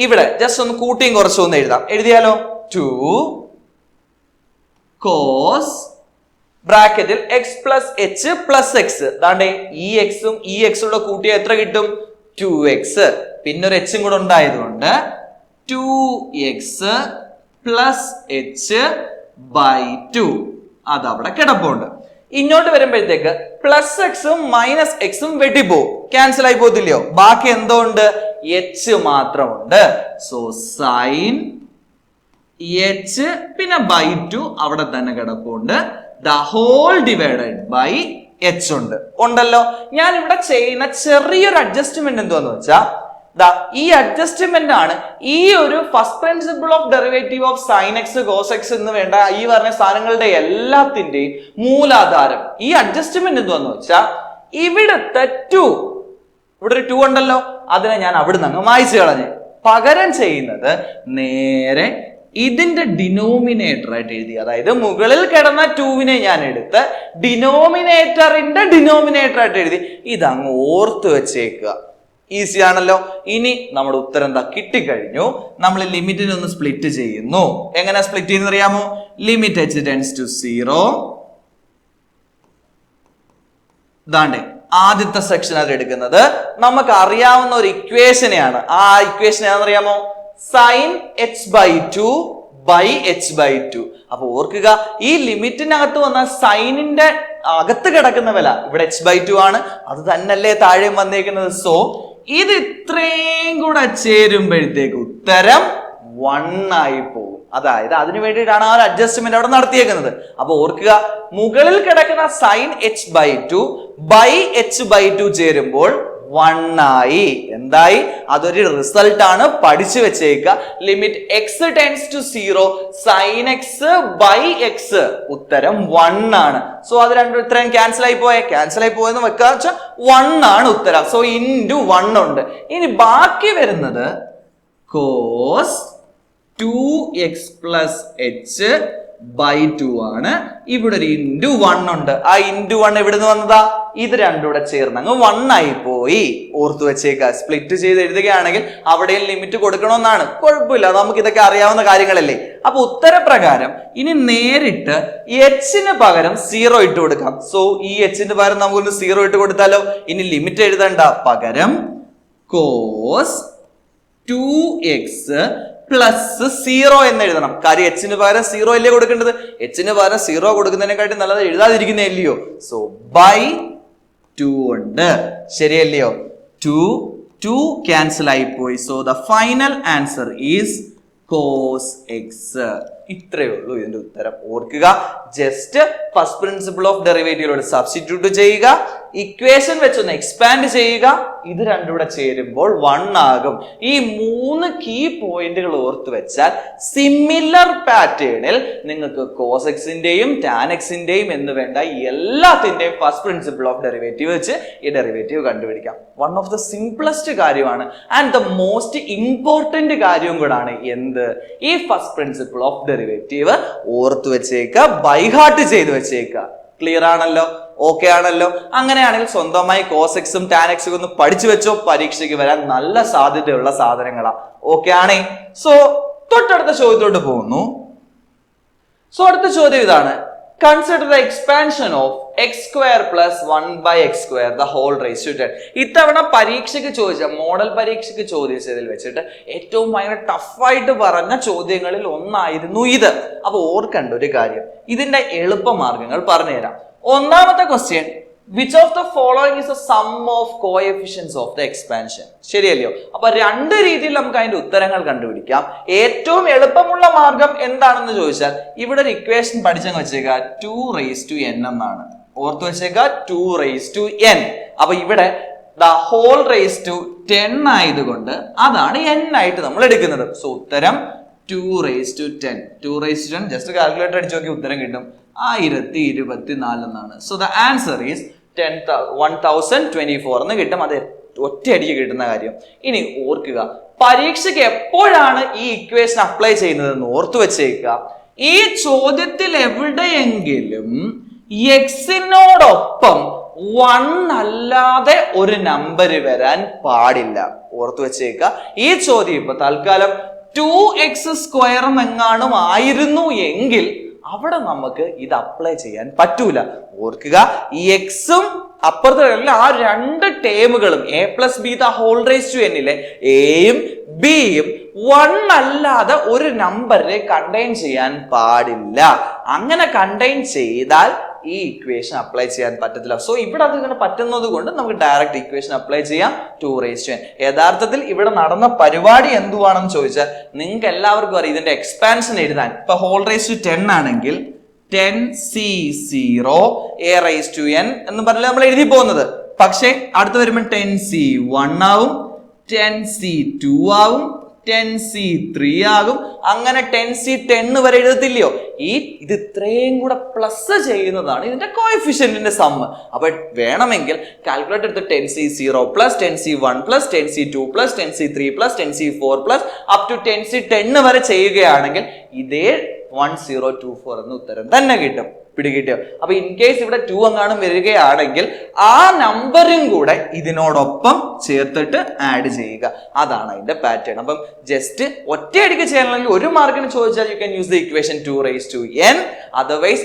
ഇവിടെ ജസ്റ്റ് ഒന്ന് കൂട്ടിയും കുറച്ചും ഒന്ന് എഴുതാം. എഴുതിയാലോ? 2 cos ബ്രാക്കറ്റിൽ x plus h plus x. അതാണ്ടേ ഈ എക്സും ഈ എക്സും കൂടെ കൂട്ടിയാൽ എത്ര കിട്ടും? 2x. പിന്നെ ഒരു h കൂടെ ഉണ്ടായതുകൊണ്ട് 2x പ്ലസ് h ബൈ 2 അതവിടെ കിടപ്പുണ്ട്. ഇങ്ങോട്ട് വരുമ്പോഴത്തേക്ക് പ്ലസ് എക്സും മൈനസ് എക്സും വെട്ടിപ്പോവും, ക്യാൻസൽ ആയി പോകത്തില്ലയോ? ബാക്കി എന്തോ ഉണ്ട്? h മാത്രമുണ്ട്. സോ സൈൻ h പിന്നെ ബൈ 2 അവിടെ തന്നെ കിടപ്പുണ്ട്. The whole divided by h ഉണ്ടല്ലോ. ഞാൻ ഇവിടെ ചെയ്യുന്ന ചെറിയൊരു അഡ്ജസ്റ്റ്മെന്റ് എന്താന്ന് വെച്ചാൽ ഈ അഡ്ജസ്റ്റ്മെന്റ് ആണ് ഈ ഒരു first principle of derivative of sine x cos x എന്ന് വേണ്ട ഈ പറഞ്ഞ സാധനങ്ങളുടെ എല്ലാത്തിന്റെയും മൂലാധാരം. ഈ അഡ്ജസ്റ്റ്മെന്റ് എന്തുവെന്ന് വെച്ചാൽ ഇവിടുത്തെ 2, ഇവിടെ ഒരു 2 ഉണ്ടല്ലോ, അതിനെ ഞാൻ അവിടുന്ന് അങ്ങ് മായ്ച്ചു കളഞ്ഞ് പകരം ചെയ്യുന്നത് നേരെ ഇതിന്റെ ഡിനോമിനേറ്റർ ആയിട്ട് എഴുതി. അതായത് മുകളിൽ കിടന്ന 2വിനെ ഞാൻ എടുത്ത് ഡിനോമിനേറ്ററിന്റെ ഡിനോമിനേറ്റർ ആയിട്ട് എഴുതി. ഇതങ്ങ് ഓർത്ത് വെച്ചേക്കുക. ഈസി ആണല്ലോ. ഇനി നമ്മുടെ ഉത്തരം എന്താ? കിട്ടിക്കഴിഞ്ഞു. നമ്മൾ ലിമിറ്റിനെ ഒന്ന് സ്പ്ലിറ്റ് ചെയ്യുന്നു. എങ്ങനെ സ്പ്ലിറ്റ് ചെയ്യുന്ന അറിയാമോ? Limit h tends to 0. ദാണ്ടേ ആദ്യത്തെ സെക്ഷൻ അത് എടുക്കുന്നത് നമുക്ക് അറിയാവുന്ന ഒരു ഇക്വേഷനെയാണ്. ആ ഇക്വേഷൻ ഏതാണെന്നറിയാമോ? Sine h by 2 by h by 2. അപ്പൊ ഓർക്കുക, ഈ ലിമിറ്റിനകത്ത് വന്ന സൈനിന്റെ അകത്ത് കിടക്കുന്ന വില ഇവിടെ h ബൈ 2 ആണ്. അത് തന്നെയല്ലേ താഴെയും വന്നേക്കുന്നത്. സോ ഇത് ഇത്രയും കൂടെ ചേരുമ്പോഴത്തേക്ക് ഉത്തരം 1 ആയി പോകും. അതായത് അതിനു വേണ്ടിയിട്ടാണ് ആ ഒരു അഡ്ജസ്റ്റ്മെന്റ് അവിടെ നടത്തിയേക്കുന്നത്. അപ്പൊ ഓർക്കുക, മുകളിൽ കിടക്കുന്ന sine h by 2 by h by 2 ചേരുമ്പോൾ 1 ആയി. എന്തായി? അതൊരു റിസൾട്ട് ആണ്, പഠിച്ചു വെച്ചേക്കുക. Limit x tends to 0 sine x by x ഉത്തരം 1 ആണ്. സോ അത് രണ്ടും ഇത്രയും ക്യാൻസൽ ആയി പോയെന്ന് വെക്കുക വെച്ചാൽ 1 ആണ് ഉത്തരം. സോ ഇൻറ്റു 1 ഉണ്ട്. ഇനി ബാക്കി വരുന്നത് cos 2x plus h by 2 ആണ്. ഇവിടെ ഒരു ഇൻറ്റു 1 ഉണ്ട്. ആ ഇൻറ്റു 1 എവിടെ നിന്ന് വന്നതാ? ഇത് രണ്ടും കൂടെ ചേർന്ന് അങ്ങ് 1 ആയി പോയി. ഓർത്തു വെച്ചേക്കുക. സ്പ്ലിറ്റ് ചെയ്ത് എഴുതുകയാണെങ്കിൽ അവിടെയും ലിമിറ്റ് കൊടുക്കണമെന്നാണ്. കുഴപ്പമില്ല, നമുക്ക് ഇതൊക്കെ അറിയാവുന്ന കാര്യങ്ങളല്ലേ. അപ്പൊ ഉത്തരപ്രകാരം ഇനി നേരിട്ട് h പകരം 0 ഇട്ട് കൊടുക്കാം. സോ ഈ h പകരം നമുക്കൊന്ന് 0 ഇട്ട് കൊടുത്താലോ? ഇനി ലിമിറ്റ് എഴുതണ്ട, പകരം cos 2x പ്ലസ് 0 എന്ന് എഴുതണം. കാര്യം h പകരം 0 അല്ലേ കൊടുക്കേണ്ടത്. h പകരം 0 കൊടുക്കുന്നതിനെക്കാട്ടി നല്ലത് എഴുതാതിരിക്കുന്നേ അല്ലയോ. സോ ബൈ 2 ഉണ്ട്. ശരിയല്ലയോ? 2 ക്യാൻസൽ ആയി പോയി. So the final answer is cos x. ഇത്രയേ ഉള്ളൂ ഇതിന്റെ ഉത്തരം. ഓർക്കുക, ജസ്റ്റ് ഫസ്റ്റ് പ്രിൻസിപ്പിൾ ഓഫ് ഡെറിവേറ്റീവിലോട് സബ്സ്റ്റിറ്റ്യൂട്ട് ചെയ്യുക, ഇക്വേഷൻ വെച്ചൊന്ന് എക്സ്പാൻഡ് ചെയ്യുക. ഇത് രണ്ടും കൂടെ ചേരുമ്പോൾ 1 ആകും. ഈ 3 കീ പോയിന്റുകൾ ഓർത്ത് വെച്ചാൽ സിമിലർ പാറ്റേണിൽ നിങ്ങൾക്ക് cos എക്സിന്റെയും ടാൻ എക്സിന്റെയും എന്ന് വേണ്ട എല്ലാത്തിന്റെയും ഫസ്റ്റ് പ്രിൻസിപ്പിൾ ഓഫ് ഡെറിവേറ്റീവ് വെച്ച് ഈ ഡെറിവേറ്റീവ് കണ്ടുപിടിക്കാം. വൺ ഓഫ് ദ സിംപ്ലസ്റ്റ് കാര്യമാണ് ആൻഡ് ദ മോസ്റ്റ് ഇമ്പോർട്ടന്റ് കാര്യവും കൂടാണ്. എന്ത്? ഈ ഫസ്റ്റ് പ്രിൻസിപ്പിൾ ഓഫ് ഡെറിവേറ്റീവ് ഓർത്ത് വെച്ചേക്കുക, ബൈഹാർട്ട് ചെയ്ത് വെച്ചേക്കുക. ക്ലിയർ ആണല്ലോ? ഓക്കെ ആണല്ലോ? അങ്ങനെയാണെങ്കിൽ സ്വന്തമായി cos എക്സും ടാൻ എക്സും ഒന്ന് പഠിച്ചു വെച്ചോ. പരീക്ഷയ്ക്ക് വരാൻ നല്ല സാധ്യതയുള്ള സാധനങ്ങളാ. ഓക്കെ ആണേ? സോ തൊട്ടടുത്ത ചോദ്യത്തോട്ട് പോകുന്നു. സോ അടുത്ത ചോദ്യം ഇതാണ്. Consider the expansion of x square plus 1 by x square the whole raised to 10. ഇത്തവണ പരീക്ഷയ്ക്ക് ചോദിച്ച മോഡൽ പരീക്ഷയ്ക്ക് ചോദിച്ചതിൽ വെച്ചിട്ട് ഏറ്റവും ഭയങ്കര ടഫായിട്ട് പറഞ്ഞ ചോദ്യങ്ങളിൽ ഒന്നായിരുന്നു ഇത്. അപ്പൊ ഓർക്കേണ്ട ഒരു കാര്യം, ഇതിന്റെ എളുപ്പമാർഗങ്ങൾ പറഞ്ഞുതരാം. ഒന്നാമത്തെ question, which of the following is the sum of coefficients of the expansion? ശരിയല്ലയോ? അപ്പൊ രണ്ട് രീതിയിൽ നമുക്ക് അതിന്റെ ഉത്തരങ്ങൾ കണ്ടുപിടിക്കാം. ഏറ്റവും എളുപ്പമുള്ള മാർഗം എന്താണെന്ന് ചോദിച്ചാൽ ഇവിടെ ഒരു ഇക്വേഷൻ പഠിച്ചങ്ങ് വെച്ചേക്കുക, 2 raised to n എന്നാണ്. ഓർത്ത് വെച്ചേക്കുക, 2 raised to n. അപ്പൊ ഇവിടെ the whole raised to 10 ആയതുകൊണ്ട് അതാണ് n ആയിട്ട് നമ്മൾ എടുക്കുന്നത്. സോ ഉത്തരം 2 raised to 10. 2 raised to 10 just calculator അടിച്ചു നോക്കി ഉത്തരം കിട്ടും 1024 എന്നാണ്. സോ ദ ആൻസർ ഈസ് 1024 എന്ന് കിട്ടും. അത് ഒറ്റയടിക്ക് കിട്ടുന്ന കാര്യം. ഇനി ഓർക്കുക, പരീക്ഷയ്ക്ക് എപ്പോഴാണ് ഈ ഇക്വേഷൻ അപ്ലൈ ചെയ്യുന്നതെന്ന് ഓർത്തു വെച്ചേക്കുക. ഈ ചോദ്യത്തിൽ എവിടെയെങ്കിലും എക്സിനോടൊപ്പം 1 അല്ലാതെ ഒരു നമ്പർ വരാൻ പാടില്ല. ഓർത്തു വെച്ചേക്കുക. ഈ ചോദ്യം ഇപ്പൊ തൽക്കാലം 2x² എന്നെങ്ങാനും ആയിരുന്നു എങ്കിൽ അവിടെ നമുക്ക് ഇത് അപ്ലൈ ചെയ്യാൻ പറ്റൂല. ഓർക്കുക, ഈ എക്സും അപ്പുറത്തെ ആ രണ്ട് ടേമുകളും a+b⁴ എയും ബിയും 1 അല്ലാതെ ഒരു നമ്പറിനെ കണ്ടെയ്ൻ ചെയ്യാൻ പാടില്ല. അങ്ങനെ കണ്ടെയ്ൻ ചെയ്താൽ ഈ ഇക്വേഷൻ അപ്ലൈ ചെയ്യാൻ പറ്റത്തില്ല. സോ ഇവിടെ അത് ഇങ്ങനെ പറ്റുന്നത് കൊണ്ട് നമുക്ക് ഡയറക്റ്റ് ഇക്വേഷൻ അപ്ലൈ ചെയ്യാം 2n. യഥാർത്ഥത്തിൽ ഇവിടെ നടന്ന പരിപാടി എന്തുവാണെന്ന് ചോദിച്ചാൽ നിങ്ങൾക്ക് എല്ലാവർക്കും അറിയാം, ഇതിന്റെ എക്സ്പാൻഷൻ എഴുതാൻ ഇപ്പൊ whole⁻10 ആണെങ്കിൽ 10c0 a⁻n എന്ന് പറഞ്ഞാൽ നമ്മൾ എഴുതി പോകുന്നത്. പക്ഷെ അടുത്ത് വരുമ്പോൾ 10c1 ആവും, 10c2 ആവും, 10c3 ആകും, അങ്ങനെ 10c10 വരെ എഴുതത്തില്ലയോ. ഇത് ഇത്രയും കൂടെ പ്ലസ് ചെയ്യുന്നതാണ് ഇതിന്റെ കോഎഫിഷ്യന്റിന്റെ സമ്മ്. അപ്പൊ വേണമെങ്കിൽ കാൽക്കുലേറ്റർ എടുത്ത് 10c0 plus 10c1 plus 10c2 plus 10c3 plus 10c4 plus up to 10c10 വരെ ചെയ്യുകയാണെങ്കിൽ ഇതേ 1024 എന്ന ഉത്തരം തന്നെ കിട്ടും. പിടികിട്ടിയോ? അപ്പൊ ഇൻ കേസ് ഇവിടെ 2 എങ്ങാനും വരികയാണെങ്കിൽ ആ നമ്പറും കൂടെ ഇതിനോടൊപ്പം ചേർത്തിട്ട് ആഡ് ചെയ്യുക. അതാണ് അതിന്റെ പാറ്റേൺ. അപ്പം ജസ്റ്റ് ഒറ്റയടിക്ക് ചെയ്യണമെങ്കിൽ 1 മാർക്കിന് ചോദിച്ചാൽ you can use the equation 2n. Otherwise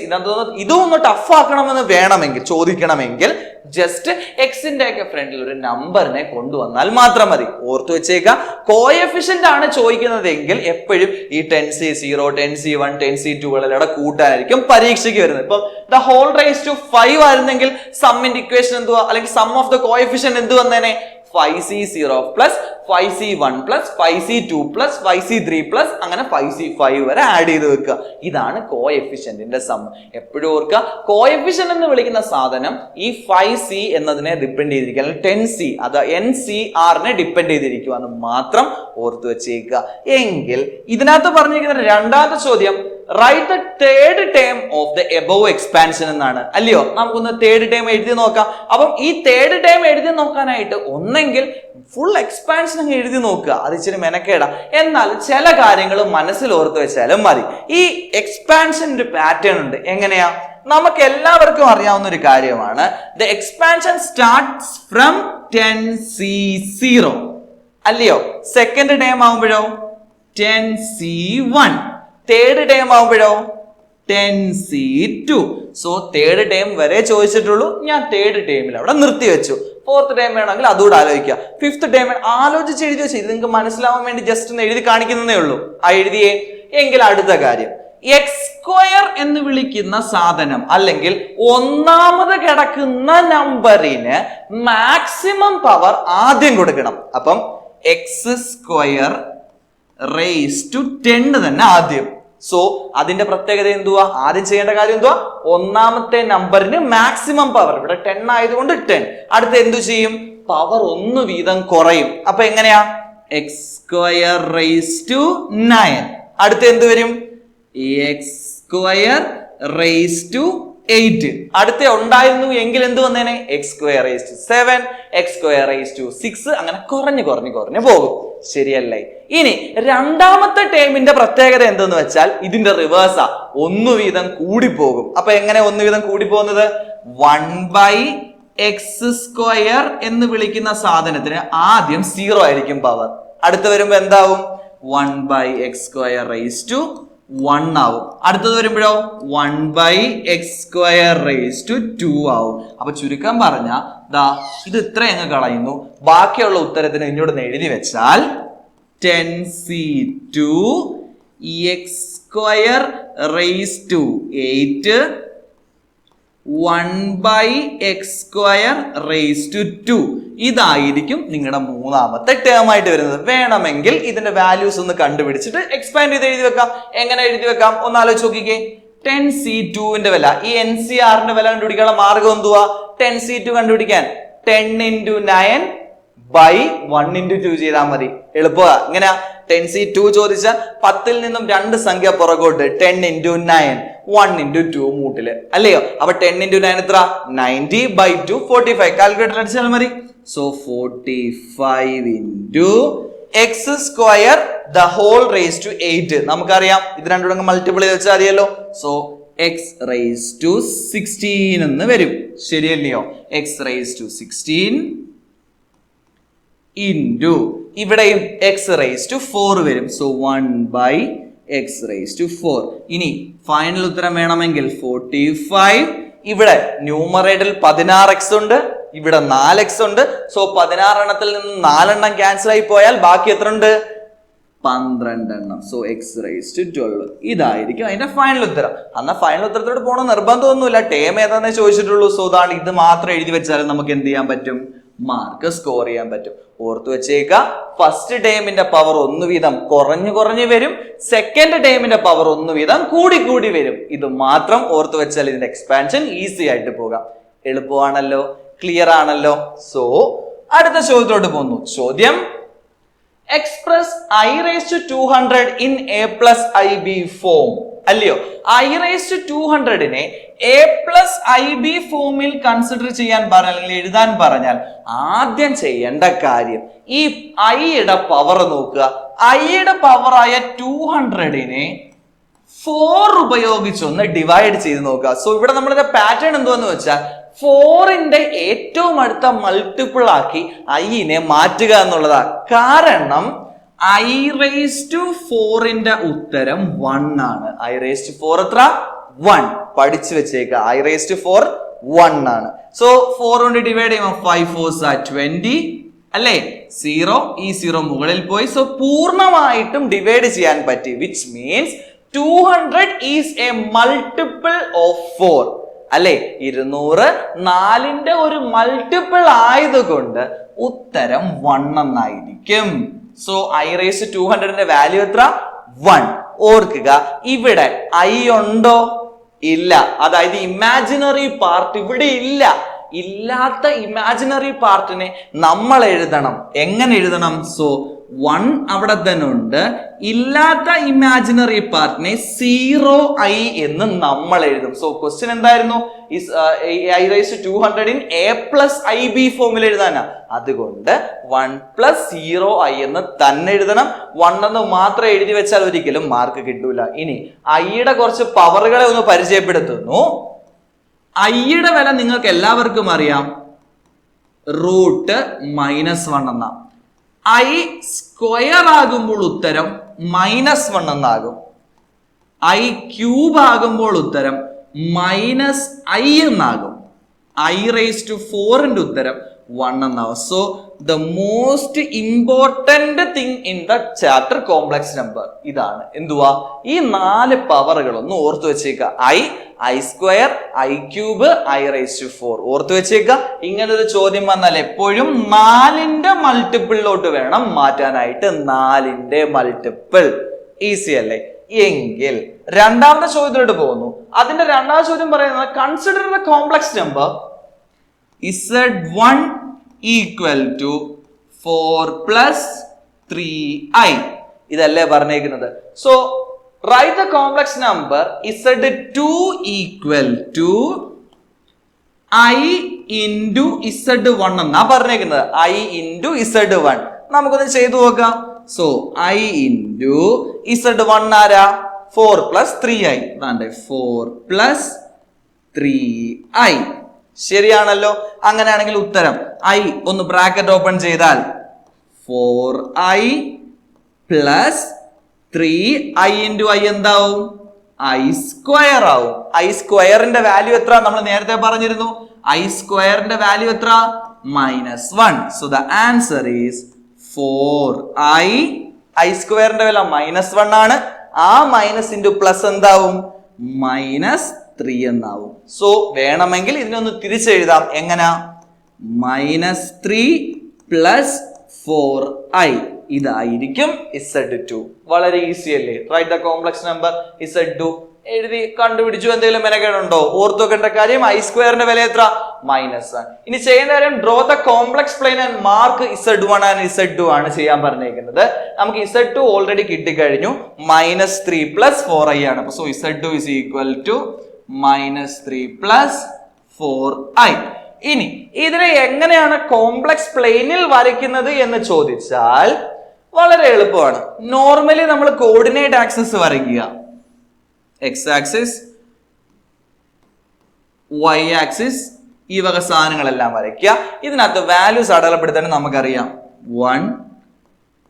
ഇതും ഒന്ന് ടഫ് ആക്കണമെന്ന് വേണമെങ്കിൽ ചോദിക്കണമെങ്കിൽ ജസ്റ്റ് എക്സിന്റെ ഒക്കെ ഫ്രണ്ടിൽ ഒരു നമ്പറിനെ കൊണ്ടുവന്നാൽ മാത്രം മതി. ഓർത്തു വെച്ചേക്കാം, കോഎഫിഷ്യന്റ് ആണ് ചോദിക്കുന്നതെങ്കിൽ എപ്പോഴും ഈ 10c0 10c1 10c2 കൂട്ടാനായിരിക്കും പരീക്ഷയ്ക്ക് വരുന്നത്. ഇപ്പൊ the whole⁻5 ആയിരുന്നെങ്കിൽ സമ്മിന്റെ ഇക്വേഷൻ എന്തുവാ, അല്ലെങ്കിൽ സം ഓഫ് ദ കോഎഫിഷ്യന്റ് എന്ത് വന്നേനെ? 5c0 plus 5c1 plus 5c2 plus 5c3 plus അങ്ങനെ 5c5 വരെ ആഡ് ചെയ്ത് വെക്കുക. ഇതാണ് കോഎഫിഷ്യന്റിന്റെ സം. എപ്പോഴും ഓർക്കുക, കോഎഫിഷ്യന്റ് എന്ന് വിളിക്കുന്ന സാധനം ഈ 5c എന്നതിനെ ഡിപ്പെൻഡ് ചെയ്തിരിക്കുക, അല്ലെങ്കിൽ 10c അത് NCRനെ ഡിപ്പെൻഡ് ചെയ്തിരിക്കുക എന്ന് മാത്രം ഓർത്തു വെച്ചേക്കുക. എങ്കിൽ ഇതിനകത്ത് പറഞ്ഞിരിക്കുന്ന രണ്ടാമത്തെ ചോദ്യം write the third term of the above expansion എന്നാണ്, അല്ലയോ? നമുക്കൊന്ന് തേർഡ് ടേം എഴുതി നോക്കാം. അപ്പം ഈ തേർഡ് ടേം എഴുതി നോക്കാനായിട്ട് ഒന്നെങ്കിൽ ഫുൾ എക്സ്പാൻഷൻ അങ്ങ് എഴുതി നോക്കുക, അത് ഇച്ചിരി മെനക്കേടാ. എന്നാൽ ചില കാര്യങ്ങൾ മനസ്സിൽ ഓർത്ത് വെച്ചാലും മതി. ഈ എക്സ്പാൻഷന്റെ പാറ്റേൺ ഉണ്ട്. എങ്ങനെയാ? നമുക്ക് എല്ലാവർക്കും അറിയാവുന്ന ഒരു കാര്യമാണ്, the expansion starts from 10c0, അല്ലയോ? സെക്കൻഡ് ടേം ആവുമ്പോഴോ 10c1, തേർഡ് ടേം ആവുമ്പോഴോ 10c2. സോ തേർഡ് ടേം വരെ ചോദിച്ചിട്ടുള്ളൂ, ഞാൻ തേർഡ് ടേമിൽ അവിടെ നിർത്തി വെച്ചു. ഫോർത്ത് ടേം വേണമെങ്കിൽ അതുകൂടെ ആലോചിക്കുക. ഫിഫ്ത് ടേം ആലോചിച്ച് എഴുതി വെച്ചു. ഇത് നിങ്ങൾക്ക് മനസ്സിലാവാൻ വേണ്ടി ജസ്റ്റ് ഒന്ന് എഴുതി കാണിക്കുന്നതേ ഉള്ളൂ. ആ എഴുതിയേ. എങ്കിൽ അടുത്ത കാര്യം, x² എന്ന് വിളിക്കുന്ന സാധനം അല്ലെങ്കിൽ ഒന്നാമത് കിടക്കുന്ന നമ്പറിന് മാക്സിമം പവർ ആദ്യം കൊടുക്കണം. അപ്പം x²⁻10 തന്നെ ആദ്യം. സോ അതിന്റെ പ്രത്യേകത എന്തുവാ? ആദ്യം ചെയ്യേണ്ട കാര്യം എന്തുവാ? ഒന്നാമത്തെ നമ്പറിന് മാക്സിമം പവർ, ഇവിടെ 10 ആയതുകൊണ്ട് 10. അടുത്ത് എന്തു ചെയ്യും? പവർ 1 വീതം കുറയും. അപ്പൊ എങ്ങനെയാ? x²⁻9. അടുത്ത് എന്ത് വരും? x²⁻8. അടുത്ത ഉണ്ടായിരുന്നു എങ്കിൽ എന്ത് വന്നേനെ? x²⁻7, x²⁻6, അങ്ങനെ കുറഞ്ഞു പോകും. ശരിയല്ലേ? ഇനി രണ്ടാമത്തെ ടേമിന്റെ പ്രത്യേകത എന്തെന്ന് വെച്ചാൽ ഇതിന്റെ റിവേഴ്സാ, 1 വീതം കൂടിപ്പോകും. അപ്പൊ എങ്ങനെ 1 വീതം കൂടി പോകുന്നത്? 1/x² എന്ന് വിളിക്കുന്ന സാധനത്തിന് ആദ്യം 0 ആയിരിക്കും പവർ. അടുത്ത് വരുമ്പോ എന്താവും? 1/x²⁻1 ആവും. അടുത്തത് വരുമ്പോഴോ 1/x²⁻2 ആവും. അപ്പൊ ചുരുക്കം പറഞ്ഞ ഇത് ഇത്ര അങ്ങ് കളയുന്നു. ബാക്കിയുള്ള ഉത്തരത്തിന് ഇങ്ങോട്ട് എഴുതി വെച്ചാൽ 10c2 x²⁸8 1/x²⁸2 ഇതായിരിക്കും നിങ്ങളുടെ മൂന്നാമത്തെ ടേം ആയിട്ട് വരുന്നത്. വേണമെങ്കിൽ ഇതിന്റെ വാല്യൂസ് ഒന്ന് കണ്ടുപിടിച്ചിട്ട് എക്സ്പാൻഡ് ചെയ്ത് എഴുതി വെക്കാം. എങ്ങനെ എഴുതി വെക്കാം? ഒന്ന് ആലോചിച്ച് നോക്കിക്കേ. 10c2ന്റെ വില, ഈ NCRന്റെ വില കണ്ടുപിടിക്കാനുള്ള മാർഗം എന്തുവാ? 10c2 കണ്ടുപിടിക്കാൻ 10 × 9 by 1 × 2 ചെയ്താൽ മതി. എളുപ്പമാ. ഇങ്ങനെയാ? 10c2 ചോദിച്ചാൽ 10ൽ നിന്നും 2 സംഖ്യ പുറകോട്ട്, 10 × 9 1 × 2 മൂട്ടില്, അല്ലയോ? അപ്പൊ 10 × 9 എത്ര? 90/2 45. കാൽക്കുലേറ്റർ അടിച്ചാൽ മതി. So 45 into x square the whole raised to 8. നമുക്കറിയാം ഇത് രണ്ടും മൾട്ടിപ്പിൾ ചെയ്ത് വെച്ചാൽ അറിയാലോ. സോ x raised to 16 എന്ന് വരും. ശരിയല്ലയോ? x raised to 16 into ഇവിടെയും x raised to 4 വരും. So 1 by x raised to 4. ഇനി ഫൈനൽ ഉത്തരം വേണമെങ്കിൽ 45. ഇവിടെ ന്യൂമറേറ്ററിൽ 16x ഉണ്ട്, ഇവിടെ 4x ഉണ്ട്. സോ 16 എണ്ണത്തിൽ നിന്ന് 4 എണ്ണം ക്യാൻസൽ ആയി പോയാൽ ബാക്കി എത്ര ഉണ്ട്? 12 എണ്ണം. So x raised to 12. ഇതായിരിക്കും അതിന്റെ ഫൈനൽ ഉത്തരം. എന്നാൽ ഫൈനൽ ഉത്തരത്തോട് പോകണം നിർബന്ധമൊന്നുമില്ല. ടേം ഏതാന്നേ ചോദിച്ചിട്ടുള്ളൂ. സോ അതാണ് ഇത് മാത്രം എഴുതി വെച്ചാലും നമുക്ക് എന്ത് ചെയ്യാൻ പറ്റും? മാർക്ക് സ്കോർ ചെയ്യാൻ പറ്റും. ഓർത്തു വെച്ചേക്ക, ഫസ്റ്റ് ടേമിന്റെ പവർ 1 വീതം കുറഞ്ഞു വരും, സെക്കൻഡ് ടേമിന്റെ പവർ 1 വീതം കൂടി വരും. ഇത് മാത്രം ഓർത്തു വെച്ചാൽ ഇതിന്റെ എക്സ്പാൻഷൻ ഈസി ആയിട്ട് പോകാം. എളുപ്പമാണല്ലോ, ക്ലിയർ ആണല്ലോ. സോ അടുത്ത ചോദ്യത്തോട്ട് പോകുന്നു. ചോദ്യം, express i raised to 200 in a plus ib form. അല്ലയോ, i raised to 200നെ a plus ib ഫോമിൽ കൺസിഡർ ചെയ്യാൻ പറഞ്ഞാൽ, അല്ലെങ്കിൽ എഴുതാൻ പറഞ്ഞാൽ ആദ്യം ചെയ്യേണ്ട കാര്യം ഈ ഐയുടെ പവർ നോക്കുക. ഐയുടെ പവറായ 200നെ 4 ഉപയോഗിച്ചൊന്ന് ഡിവൈഡ് ചെയ്ത് നോക്കുക. സോ ഇവിടെ നമ്മുടെ പാറ്റേൺ എന്തുവെന്ന് വെച്ചാൽ 4ന്റെ ഏറ്റവും അടുത്ത മൾട്ടിപ്പിൾ ആക്കി ഐനെ മാറ്റുക എന്നുള്ളതാ. കാരണം i raised to 4ന്റെ ഉത്തരം 1 ആണ്. i raised to 4 എത്ര? 1. പഠിച്ചു വെച്ചേക്ക. i raised to 4 1 ആണ്. സോ 4 കൊണ്ട് ഡിവൈഡ് ചെയ്യുമ്പോൾ 5 4s are 20 അല്ലേ? 0, ഈ 0 മുകളിൽ പോയി. സോ പൂർണ്ണമായിട്ടും ഡിവൈഡ് ചെയ്യാൻ പറ്റി. Which means 200 is A multiple of 4 അല്ലെ? 200 4ന്റെ ഒരു മൾട്ടിപ്പിൾ ആയതുകൊണ്ട് ഉത്തരം 1 എന്നായിരിക്കും. സോ i raised to 200ന്റെ വാല്യൂ എത്ര? 1. ഓർക്കുക, ഇവിടെ i ഉണ്ടോ? ഇല്ല. അതായത് ഇമാജിനറി പാർട്ട് ഇവിടെ ഇല്ല. ഇല്ലാത്ത ഇമാജിനറി പാർട്ടിനെ നമ്മൾ എഴുതണം. എങ്ങനെ എഴുതണം? സോ 1 അവിടെ തന്നെ ഉണ്ട്. ഇല്ലാത്ത ഇമാജിനറി പാർട്ടിനെ 0i എന്ന് നമ്മൾ എഴുതും. സോ ക്വസ്റ്റ്യൻ എന്തായിരുന്നു? i raised to 200 in a plus ib ഫോമിൽ എഴുതാനാ. അതുകൊണ്ട് 1 plus 0i എന്ന് തന്നെ എഴുതണം. 1 എന്ന് മാത്രം എഴുതി വെച്ചാൽ ഒരിക്കലും മാർക്ക് കിട്ടൂല. ഇനി ഐയുടെ കുറച്ച് പവറുകളെ ഒന്ന് പരിചയപ്പെടുത്തുന്നു. ഐയുടെ വില നിങ്ങൾക്ക് എല്ലാവർക്കും അറിയാം, √-1 എന്നാ. i സ്ക്വയർ ആകുമ്പോൾ ഉത്തരം -1 എന്നാകും. i ക്യൂബ് ആകുമ്പോൾ ഉത്തരം -i എന്നാകും. i raised to 4ന്റെ ഉത്തരം 1 എന്നാവും. So the most important thing in the chapter complex number ഇതാണ്. എന്തുവാ? ഈ 4 പവറുകൾ ഒന്ന് ഓർത്തു വെച്ചേക്ക. i square, i cube, i raised to 4 ഓർത്തു വെച്ചേക്ക. ഇങ്ങനൊരു ചോദ്യം വന്നാൽ എപ്പോഴും 4ന്റെ മൾട്ടിപ്പിളിലോട്ട് വേണം മാറ്റാനായിട്ട്. 4ന്റെ മൾട്ടിപ്പിൾ ഈസി അല്ലേ? എങ്കിൽ രണ്ടാമത്തെ ചോദ്യത്തിലോട്ട് പോകുന്നു. അതിന്റെ രണ്ടാമത്തെ ചോദ്യം പറയുന്നത്, consider the complex number z1 equal to 4 plus 3i. ഇതല്ലേ പറഞ്ഞേക്കുന്നത്. So write the complex number z2 equal to i into z1 എന്നാ പറഞ്ഞേക്കുന്നത്. i into z1 നമുക്കൊന്ന് ചെയ്തു നോക്കാം. സോ i into z1 ആരാ? 4 plus 3i. 4 plus 3i. ശരിയാണല്ലോ. അങ്ങനെയാണെങ്കിൽ ഉത്തരം i ഒന്ന് ബ്രാക്കറ്റ് ഓപ്പൺ ചെയ്താൽ 4i plus 3i into i എന്താവും? i സ്ക്വയർ ആവും. i സ്ക്വയറിന്റെ വാല്യൂ എത്ര? നമ്മൾ നേരത്തെ പറഞ്ഞിരുന്നു. i സ്ക്വയറിന്റെ വാല്യൂ എത്ര? -1. So the answer is 4i. i സ്ക്വയറിന്റെ വില -1 ആണ്. ആ മൈനസ് ഇൻറ്റു പ്ലസ് എന്താവും? -3 എന്നാവും. സോ വേണമെങ്കിൽ ഇതിനൊന്ന് തിരിച്ചെഴുതാം. എങ്ങനാ? -3 + 4i. ഇതായിരിക്കും z2. വളരെ ഈസി അല്ലേ? Write the complex number z2 എഴുതി കണ്ടുപിടിച്ചു. എന്തെങ്കിലും മെനക്കേടുണ്ടോ? ഓർത്തു വെക്കേണ്ട കാര്യം i സ്ക്വയറിന്റെ വില എത്ര? -1. ഇനി ചെയ്യേണ്ട കാര്യം draw the complex plain and mark z1 and z2 ആണ് ചെയ്യാൻ പറഞ്ഞേക്കുന്നത്. നമുക്ക് z2 ഓൾറെഡി കിട്ടിക്കഴിഞ്ഞു. -3 + 4i ആണ്. So z2 is equal to -3 + 4i. ഇനി ഇതിനെ എങ്ങനെയാണ് കോംപ്ലക്സ് പ്ലെയിനിൽ വരയ്ക്കുന്നത് എന്ന് ചോദിച്ചാൽ വളരെ എളുപ്പമാണ്. നോർമലി നമ്മൾ കോർഡിനേറ്റ് ആക്സിസ് വരയ്ക്കുക, എക്സ് ആക്സിസ്, വൈ ആക്സിസ്, ഈ വക സാധനങ്ങളെല്ലാം വരയ്ക്കുക. ഇതിനകത്ത് വാല്യൂസ് അടയാളപ്പെടുത്താൻ നമുക്കറിയാം. 1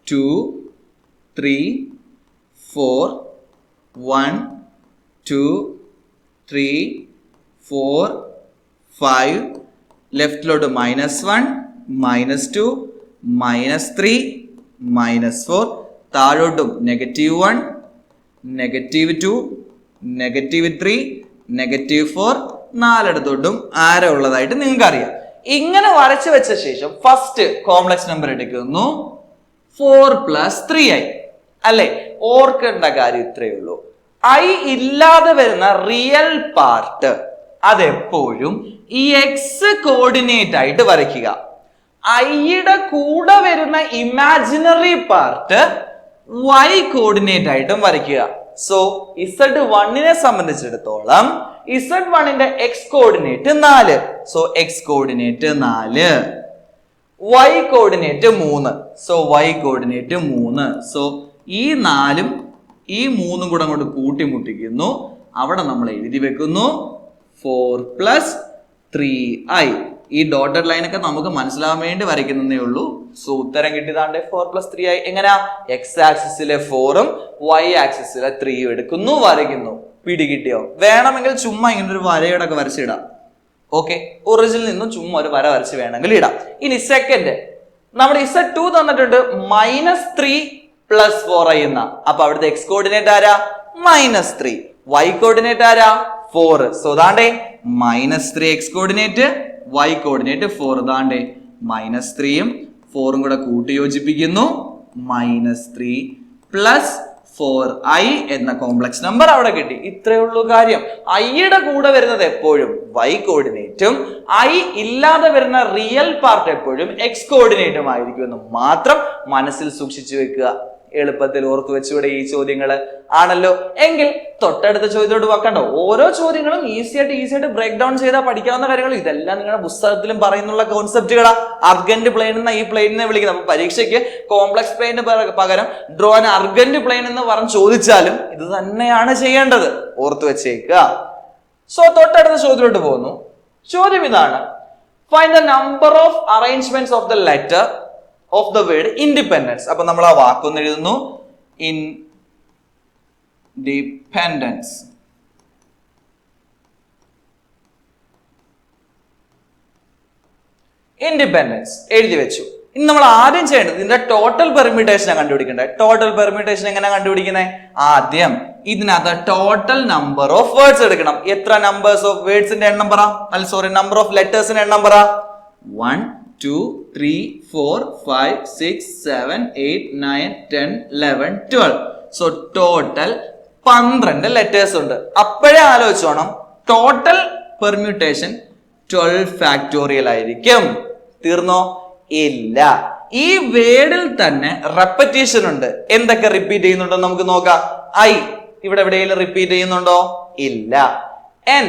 2 3 4 1 2 3 4 5 ലെഫ്റ്റിലോട്ട് -1 -2 -3 -4 താഴോട്ടും -1 -2 -3 -4 നാലിടത്തോട്ടും ആരോ ഉള്ളതായിട്ട് നിങ്ങൾക്ക് അറിയാം. ഇങ്ങനെ വരച്ചു വെച്ച ശേഷം ഫസ്റ്റ് കോംപ്ലക്സ് നമ്പർ എടുക്കുന്നു, 4 + 3i അല്ലെ. ഓർക്കേണ്ട കാര്യം ഇത്രയേ ഉള്ളൂ, i ഇല്ലാതെ വരുന്ന റിയൽ പാർട്ട് അതെപ്പോഴും ഈ എക്സ് കോർഡിനേറ്റ് ആയിട്ട് വരയ്ക്കുക. ഐയുടെ കൂടെ വരുന്ന ഇമാജിനറി പാർട്ട് വൈ കോർഡിനേറ്റ് ആയിട്ടും വരയ്ക്കുക. സോ Z1നെ സംബന്ധിച്ചിടത്തോളം Z1ന്റെ x coordinate 4, so x coordinate 4, y coordinate 3, so y coordinate 3. So ഈ 4ഉം ഈ 3ഉം കൂടെ അങ്ങോട്ട് കൂട്ടിമുട്ടിക്കുന്നു, അവിടെ നമ്മൾ എഴുതി വെക്കുന്നു 4 + 3i. ഈ ഡോട്ടഡ് ലൈൻ ഒക്കെ നമുക്ക് മനസ്സിലാവാൻ വേണ്ടി വരയ്ക്കുന്നതേ ഉള്ളൂ. സോ ഉത്തരം കിട്ടിയതാണ്ട് 4 + 3i. എങ്ങനെയാ? എക്സ് ആക്സിസിലെ 4ഉം വൈ ആക്സിസിലെ 3ഉം എടുക്കുന്നു, വരയ്ക്കുന്നു. പിടി കിട്ടിയോ? വേണമെങ്കിൽ ചുമ്മാ ഇങ്ങനെ ഒരു വരയുടെ ഒക്കെ വരച്ചിടാം. ഓക്കെ, ഒറിജിനിൽ നിന്നും ചുമ്മാ ഒരു വര വരച്ച് വേണമെങ്കിൽ ഇടാം. ഇനി സെക്കൻഡ്, നമ്മുടെ Z2 തന്നിട്ടുണ്ട് -3 + 4i എന്ന. അപ്പൊ അവിടുത്തെ എക്സ് കോർഡിനേറ്റ് ആരാ? -3. വൈ കോർഡിനേറ്റ് ആരാ? 4. സോ ദാണ്ടേ -3 എക്സ് കോർഡിനേറ്റ്, വൈ കോർഡിനേറ്റ് 4. ദാണ്ടേ -3ഉം 4ഉം കൂടെ കൂട്ടി യോജിപ്പിക്കുന്നു, -3 + 4i എന്ന കോംപ്ലക്സ് നമ്പർ അവിടെ കിട്ടി. ഇത്രയേ ഉള്ളൂ കാര്യം. ഐയുടെ കൂടെ വരുന്നത് എപ്പോഴും വൈ കോർഡിനേറ്റും ഐ ഇല്ലാതെ വരുന്ന റിയൽ പാർട്ട് എപ്പോഴും എക്സ് കോർഡിനേറ്റും ആയിരിക്കും എന്ന് മാത്രം മനസ്സിൽ സൂക്ഷിച്ചു വെക്കുക. എളുപ്പത്തിൽ ഓർത്തു വെച്ചുകൂടെ ഈ ചോദ്യങ്ങള്? ആണല്ലോ. എങ്കിൽ തൊട്ടടുത്ത ചോദ്യത്തോട് വെക്കണ്ടോ. ഓരോ ചോദ്യങ്ങളും ഈസി ആയിട്ട് ബ്രേക്ക് ഡൗൺ ചെയ്താൽ പഠിക്കാവുന്ന കാര്യങ്ങൾ. ഇതെല്ലാം നിങ്ങളുടെ പുസ്തകത്തിലും പറയുന്നുള്ള കോൺസെപ്റ്റുകളാ. അർഗന്റ് പ്ലെയിൻ എന്ന ഈ പ്ലെയിനെ വിളിക്കുന്നത്. അപ്പൊ പരീക്ഷയ്ക്ക് കോംപ്ലക്സ് പ്ലെയിന് പകരം ഡ്രോ ആൻ അർഗന്റ് പ്ലെയിൻ എന്ന് പറഞ്ഞ് ചോദിച്ചാലും ഇത് തന്നെയാണ് ചെയ്യേണ്ടത്. ഓർത്തു വെച്ചേക്കുക. സോ തൊട്ടടുത്ത ചോദ്യത്തിലോട്ട് പോകുന്നു. ചോദ്യം ഇതാണ്: find the number of arrangements of the letter of the word independence. അപ്പൊ നമ്മൾ ആ വാക്കൊന്ന് എഴുതുന്നു, ഇൻഡിപെൻഡൻസ്. ഇൻഡിപെൻഡൻസ് എഴുതി വെച്ചു. ഇനി നമ്മൾ ആദ്യം ചെയ്യേണ്ടത് ഇതിന്റെ ടോട്ടൽ പെർമ്യൂട്ടേഷനാണ് കണ്ടുപിടിക്കേണ്ടത്. ടോട്ടൽ പെർമ്യൂട്ടേഷൻ എങ്ങനെ കണ്ടുപിടിക്കുന്നത്? ആദ്യം ഇതിനകത്ത് ടോട്ടൽ നമ്പർ ഓഫ് വേർഡ്സ് എടുക്കണം. എത്ര നമ്പേഴ്സ് ഓഫ് വേർഡ്സിന്റെ എണ്ണം പറ? നമ്പർ ഓഫ് ലെറ്റേഴ്സിന്റെ എണ്ണം പറ. 1 2 3 4 5 6 7 8 9 10 11 12. സോ ടോട്ടൽ 12 ലെറ്റേഴ്സ് ഉണ്ട്. അപ്പോഴേ ആലോചിച്ചോണം ടോട്ടൽ പെർമ്യൂട്ടേഷൻ 12 ഫാക്ടോറിയൽ ആയിരിക്കും. തീർന്നോ? ഇല്ല. ഈ വേർഡിൽ തന്നെ റെപ്പറ്റീഷൻ ഉണ്ട്. എന്തൊക്കെ റിപ്പീറ്റ് ചെയ്യുന്നുണ്ടോ നമുക്ക് നോക്കാം. ഐ ഇവിടെ എവിടെയെങ്കിലും റിപ്പീറ്റ് ചെയ്യുന്നുണ്ടോ? ഇല്ല. എൻ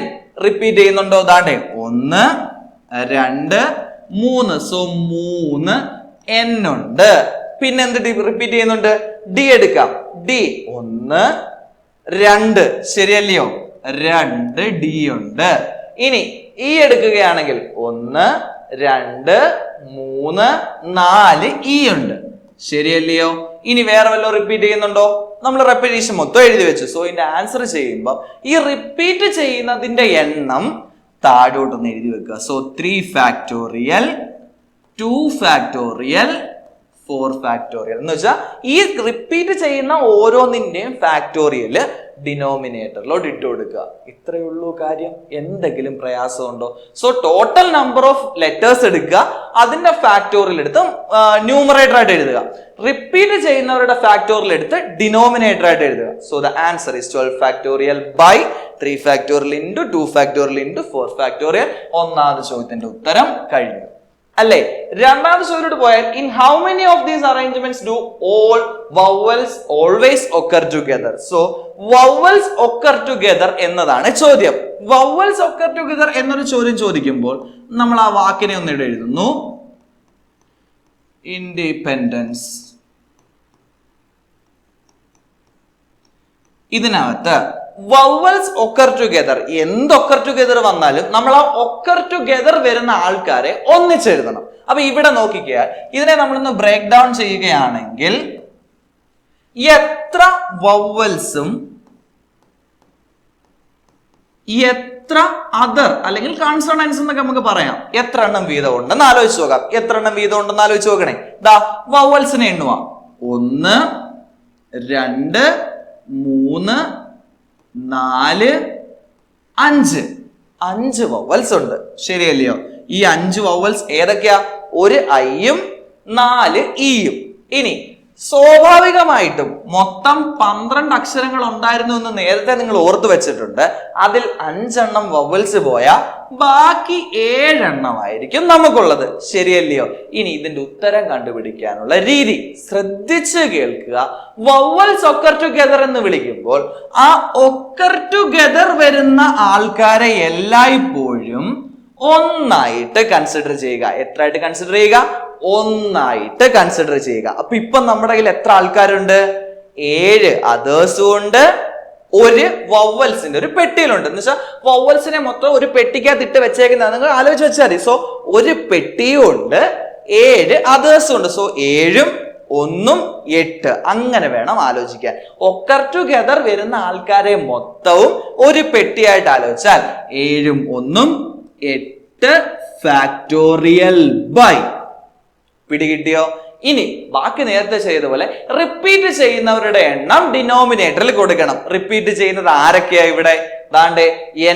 റിപ്പീറ്റ് ചെയ്യുന്നുണ്ടോ? ദാണ്ടേ 1 2 3. സോ 3 എൻ ഉണ്ട്. പിന്നെ എന്ത് റിപ്പീറ്റ് ചെയ്യുന്നുണ്ട്? ഡി എടുക്കാം. ഡി 1 2 ശരിയല്ലയോ? 2 ഡി ഉണ്ട്. ഇനി ഇ എടുക്കുകയാണെങ്കിൽ 1 2 3 4 ഇ ഉണ്ട്. ശരിയല്ലയോ? ഇനി വേറെ വല്ലതും റിപ്പീറ്റ് ചെയ്യുന്നുണ്ടോ? നമ്മൾ റെപ്പിറ്റേഷൻ മൊത്തം എഴുതി വെച്ചു. സോ ഇതിന്റെ ആൻസർ ചെയ്യുമ്പോൾ ഈ റിപ്പീറ്റ് ചെയ്യുന്നതിന്റെ എണ്ണം താഴോട്ടൊന്ന് എഴുതി വെക്കുക. സോ 3 ഫാക്ടോറിയൽ 2 ഫാക്ടോറിയൽ 4 ഫാക്ടോറിയൽ എന്ന് വെച്ചാൽ ഈ റിപ്പീറ്റ് ചെയ്യുന്ന ഓരോന്നിന്റെയും ഫാക്ടോറിയൽ ഡിനോമിനേറ്ററിലോട്ട് ഇട്ട് കൊടുക്കുക. ഇത്രയേ ഉള്ളൂ കാര്യം. എന്തെങ്കിലും പ്രയാസമുണ്ടോ? So total number of letters എടുക്കുക, അതിന്റെ ഫാക്ടോറിയൽ എടുത്ത് ന്യൂമറേറ്റർ ആയിട്ട് എഴുതുക. റിപ്പീറ്റ് ചെയ്യുന്നവരുടെ ഫാക്ടോറിയൽ എടുത്ത് ഡിനോമിനേറ്റർ ആയിട്ട് എഴുതുക. So the answer is 12 factorial by 3 factorial into 2 factorial into 4 factorial. ഒന്നാമത്തെ ചോദ്യത്തിന്റെ ഉത്തരം കഴിഞ്ഞു. അല്ലേ? രണ്ടാമത്തെ ചോദ്യത്തോട് പോയാൽ in how many of these arrangements do all vowels always occur together? So vowels occur together എന്നതാണ് ചോദ്യം. വവൽസ് ഒക്കർ ടുഗദർ എന്നൊരു ചോദ്യം ചോദിക്കുമ്പോൾ നമ്മൾ ആ വാക്കിനെ ഒന്ന് ഇവിടെ എഴുതുന്നു, ഇൻഡിപെൻഡൻസ്. ഇതിനകത്ത് വവൽസ് ഒക്കർ ടുഗദർ, എന്ത് ഒക്കർ ടുഗദർ വന്നാലും നമ്മൾ ആ ഒക്കർ ടുഗദർ വരുന്ന ആൾക്കാരെ ഒന്നിച്ചെഴുതണം. അപ്പൊ ഇവിടെ നോക്കിക്കുക, ഇതിനെ നമ്മളൊന്ന് ബ്രേക്ക് ഡൗൺ ചെയ്യുകയാണെങ്കിൽ എത്ര വവൽസും എത്ര അതർ അല്ലെങ്കിൽ കൺസോണൻസ് എന്നൊക്കെ നമുക്ക് പറയാം, എത്ര എണ്ണം വീതം ഉണ്ടെന്ന് ആലോചിച്ച് നോക്കാം. എത്ര എണ്ണം വീതം ഉണ്ടെന്ന് ആലോചിച്ച് നോക്കണേ. ദാ വവൽസിനെ എണ്ണുക, 1 2 3 4 5 5 വവൽസ് ഉണ്ട്, ശരിയല്ലയോ? ഈ 5 വവൽസ് ഏതൊക്കെയാ? ഒരു ഐയും 4 ഇയും. ഇനി സ്വാഭാവികമായിട്ടും മൊത്തം 12 അക്ഷരങ്ങൾ ഉണ്ടായിരുന്നു എന്ന് നേരത്തെ നിങ്ങൾ ഓർത്തു വെച്ചിട്ടുണ്ട്. അതിൽ 5 എണ്ണം വവൽസ് പോയാൽ ബാക്കി 7 എണ്ണമായിരിക്കും നമുക്കുള്ളത്, ശരിയല്ലയോ? ഇനി ഇതിന്റെ ഉത്തരം കണ്ടുപിടിക്കാനുള്ള രീതി ശ്രദ്ധിച്ച് കേൾക്കുക. വവൽസ് ഒക്കർ ടുഗദർ എന്ന് വിളിക്കുമ്പോൾ ആ ഒക്കർ ടുഗദർ വരുന്ന ആൾക്കാരെ എല്ലായ്പ്പോഴും ഒന്നായിട്ട് കൺസിഡർ ചെയ്യുക. എത്രയായിട്ട് കൺസിഡർ ചെയ്യുക? ഒന്നായിട്ട് കൺസിഡർ ചെയ്യുക. അപ്പൊ ഇപ്പൊ നമ്മുടെ കയ്യിൽ എത്ര ആൾക്കാരുണ്ട്? 7 അതേഴ്സും ഉണ്ട്, ഒരു വവൽസിന്റെ ഒരു പെട്ടിയിലുണ്ട്. എന്ന് വെച്ചാൽ വവൽസിനെ മൊത്തം ഒരു പെട്ടിക്കകത്ത് ഇട്ട് വെച്ചേക്കുന്ന നിങ്ങൾ ആലോചിച്ച് വെച്ചാൽ മതി. സോ ഒരു പെട്ടിയും ഉണ്ട്, 7 അതേഴ്സും ഉണ്ട്. സോ 7ഉം 1ഉം 8, അങ്ങനെ വേണം ആലോചിക്കാൻ. ഒക്കർ ടുഗദർ വരുന്ന ആൾക്കാരെ മൊത്തവും ഒരു പെട്ടിയായിട്ട് ആലോചിച്ചാൽ 7ഉം 1ഉം 8 ഫാക്ടോറിയൽ ബൈ. പിടികിട്ടിയോ? ഇനി ബാക്കി നേരത്തെ ചെയ്ത പോലെ റിപ്പീറ്റ് ചെയ്യുന്നവരുടെ എണ്ണം ഡിനോമിനേറ്ററിൽ കൊടുക്കണം. റിപ്പീറ്റ് ചെയ്യുന്നത് ആരൊക്കെയാ ഇവിടെ? ദാണ്ടേ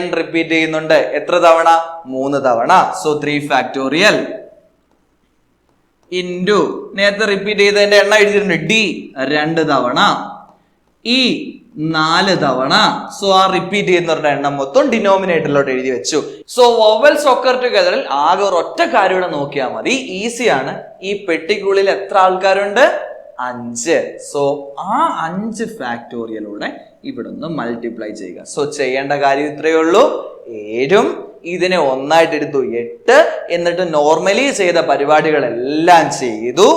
n റിപ്പീറ്റ് ചെയ്യുന്നുണ്ട്. എത്ര തവണ? 3 തവണ. സോ 3 ഫാക്ടോറിയൽ ഇൻറ്റു നേരത്തെ റിപ്പീറ്റ് ചെയ്തതിന്റെ എണ്ണം എഴുതിയിട്ടുണ്ട് d 2 തവണ, e 4 തവണ. സോ ആ റിപ്പീറ്റ് ചെയ്യുന്നവരുടെ എണ്ണം മൊത്തം ഡിനോമിനേറ്ററിലോട്ട് എഴുതി വെച്ചു. സോ വവൽസ് ഒക്കർ ടുഗദറിൽ ആകെ ഒരൊറ്റ കാര്യം ഇവിടെ നോക്കിയാൽ മതി, ഈസിയാണ്. ഈ പെട്ടിക്കുള്ളിൽ എത്ര ആൾക്കാരുണ്ട്? 5. സോ ആ 5 ഫാക്ടോറിയലൂടെ ഇവിടെ ഒന്ന് മൾട്ടിപ്ലൈ ചെയ്യുക. സോ ചെയ്യേണ്ട കാര്യം ഇത്രയേ ഉള്ളൂ. 7ഉം ഇതിനെ ഒന്നായിട്ട് എടുത്തു 8, എന്നിട്ട് നോർമലി ചെയ്ത പരിപാടികളെല്ലാം ചെയ്തു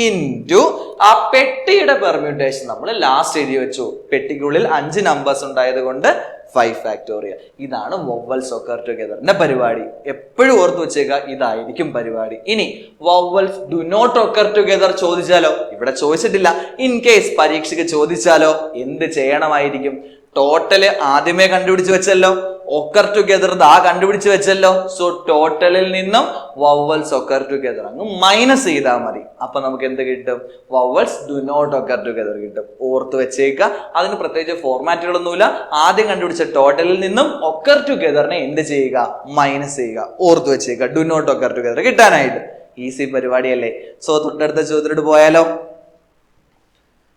ഇൻറ്റു ആ പെട്ടിയുടെ പെർമ്യൂട്ടേഷൻ നമ്മൾ ലാസ്റ്റ് എഴുതി വെച്ചു. പെട്ടിക്കുള്ളിൽ 5 നമ്പേഴ്സ് ഉണ്ടായത് കൊണ്ട് 5 ഫാക്ടോറിയൽ. ഇതാണ് വവൽസ് ഒക്കർ ടുഗദറിന്റെ പരിപാടി. എപ്പോഴും ഓർത്ത് വെച്ചേക്കുക, ഇതായിരിക്കും പരിപാടി. ഇനി vowels do not occur together ചോദിച്ചാലോ? ഇവിടെ ചോദിച്ചിട്ടില്ല. ഇൻ കേസ് പരീക്ഷയ്ക്ക് ചോദിച്ചാലോ എന്ത് ചെയ്യണമായിരിക്കും? ടോട്ടല് ആദ്യമേ കണ്ടുപിടിച്ച് വെച്ചല്ലോ, ഒക്കർ ടുഗദർ ദാ കണ്ടുപിടിച്ച് വെച്ചല്ലോ. സോ ടോട്ടലിൽ നിന്നും വവൽസ് ഒക്കർ ടുഗദർ അങ്ങ് മൈനസ് ചെയ്താൽ മതി. അപ്പൊ നമുക്ക് എന്ത് കിട്ടും? Vowels do not occur together കിട്ടും. ഓർത്ത് വെച്ചേക്കുക, അതിന് പ്രത്യേകിച്ച് ഫോർമാറ്റുകളൊന്നുമില്ല. ആദ്യം കണ്ടുപിടിച്ച ടോട്ടലിൽ നിന്നും ഒക്കർ ടുഗദറിനെ എന്ത് ചെയ്യുക? മൈനസ് ചെയ്യുക. ഓർത്ത് വെച്ചേക്കുക, ഡു നോട്ട് ഒക്കർ ടുഗദർ കിട്ടാനായിട്ട്. ഈസി പരിപാടിയല്ലേ? സോ തൊട്ടടുത്ത ചോദ്യത്തിലോട്ട് പോയാലോ?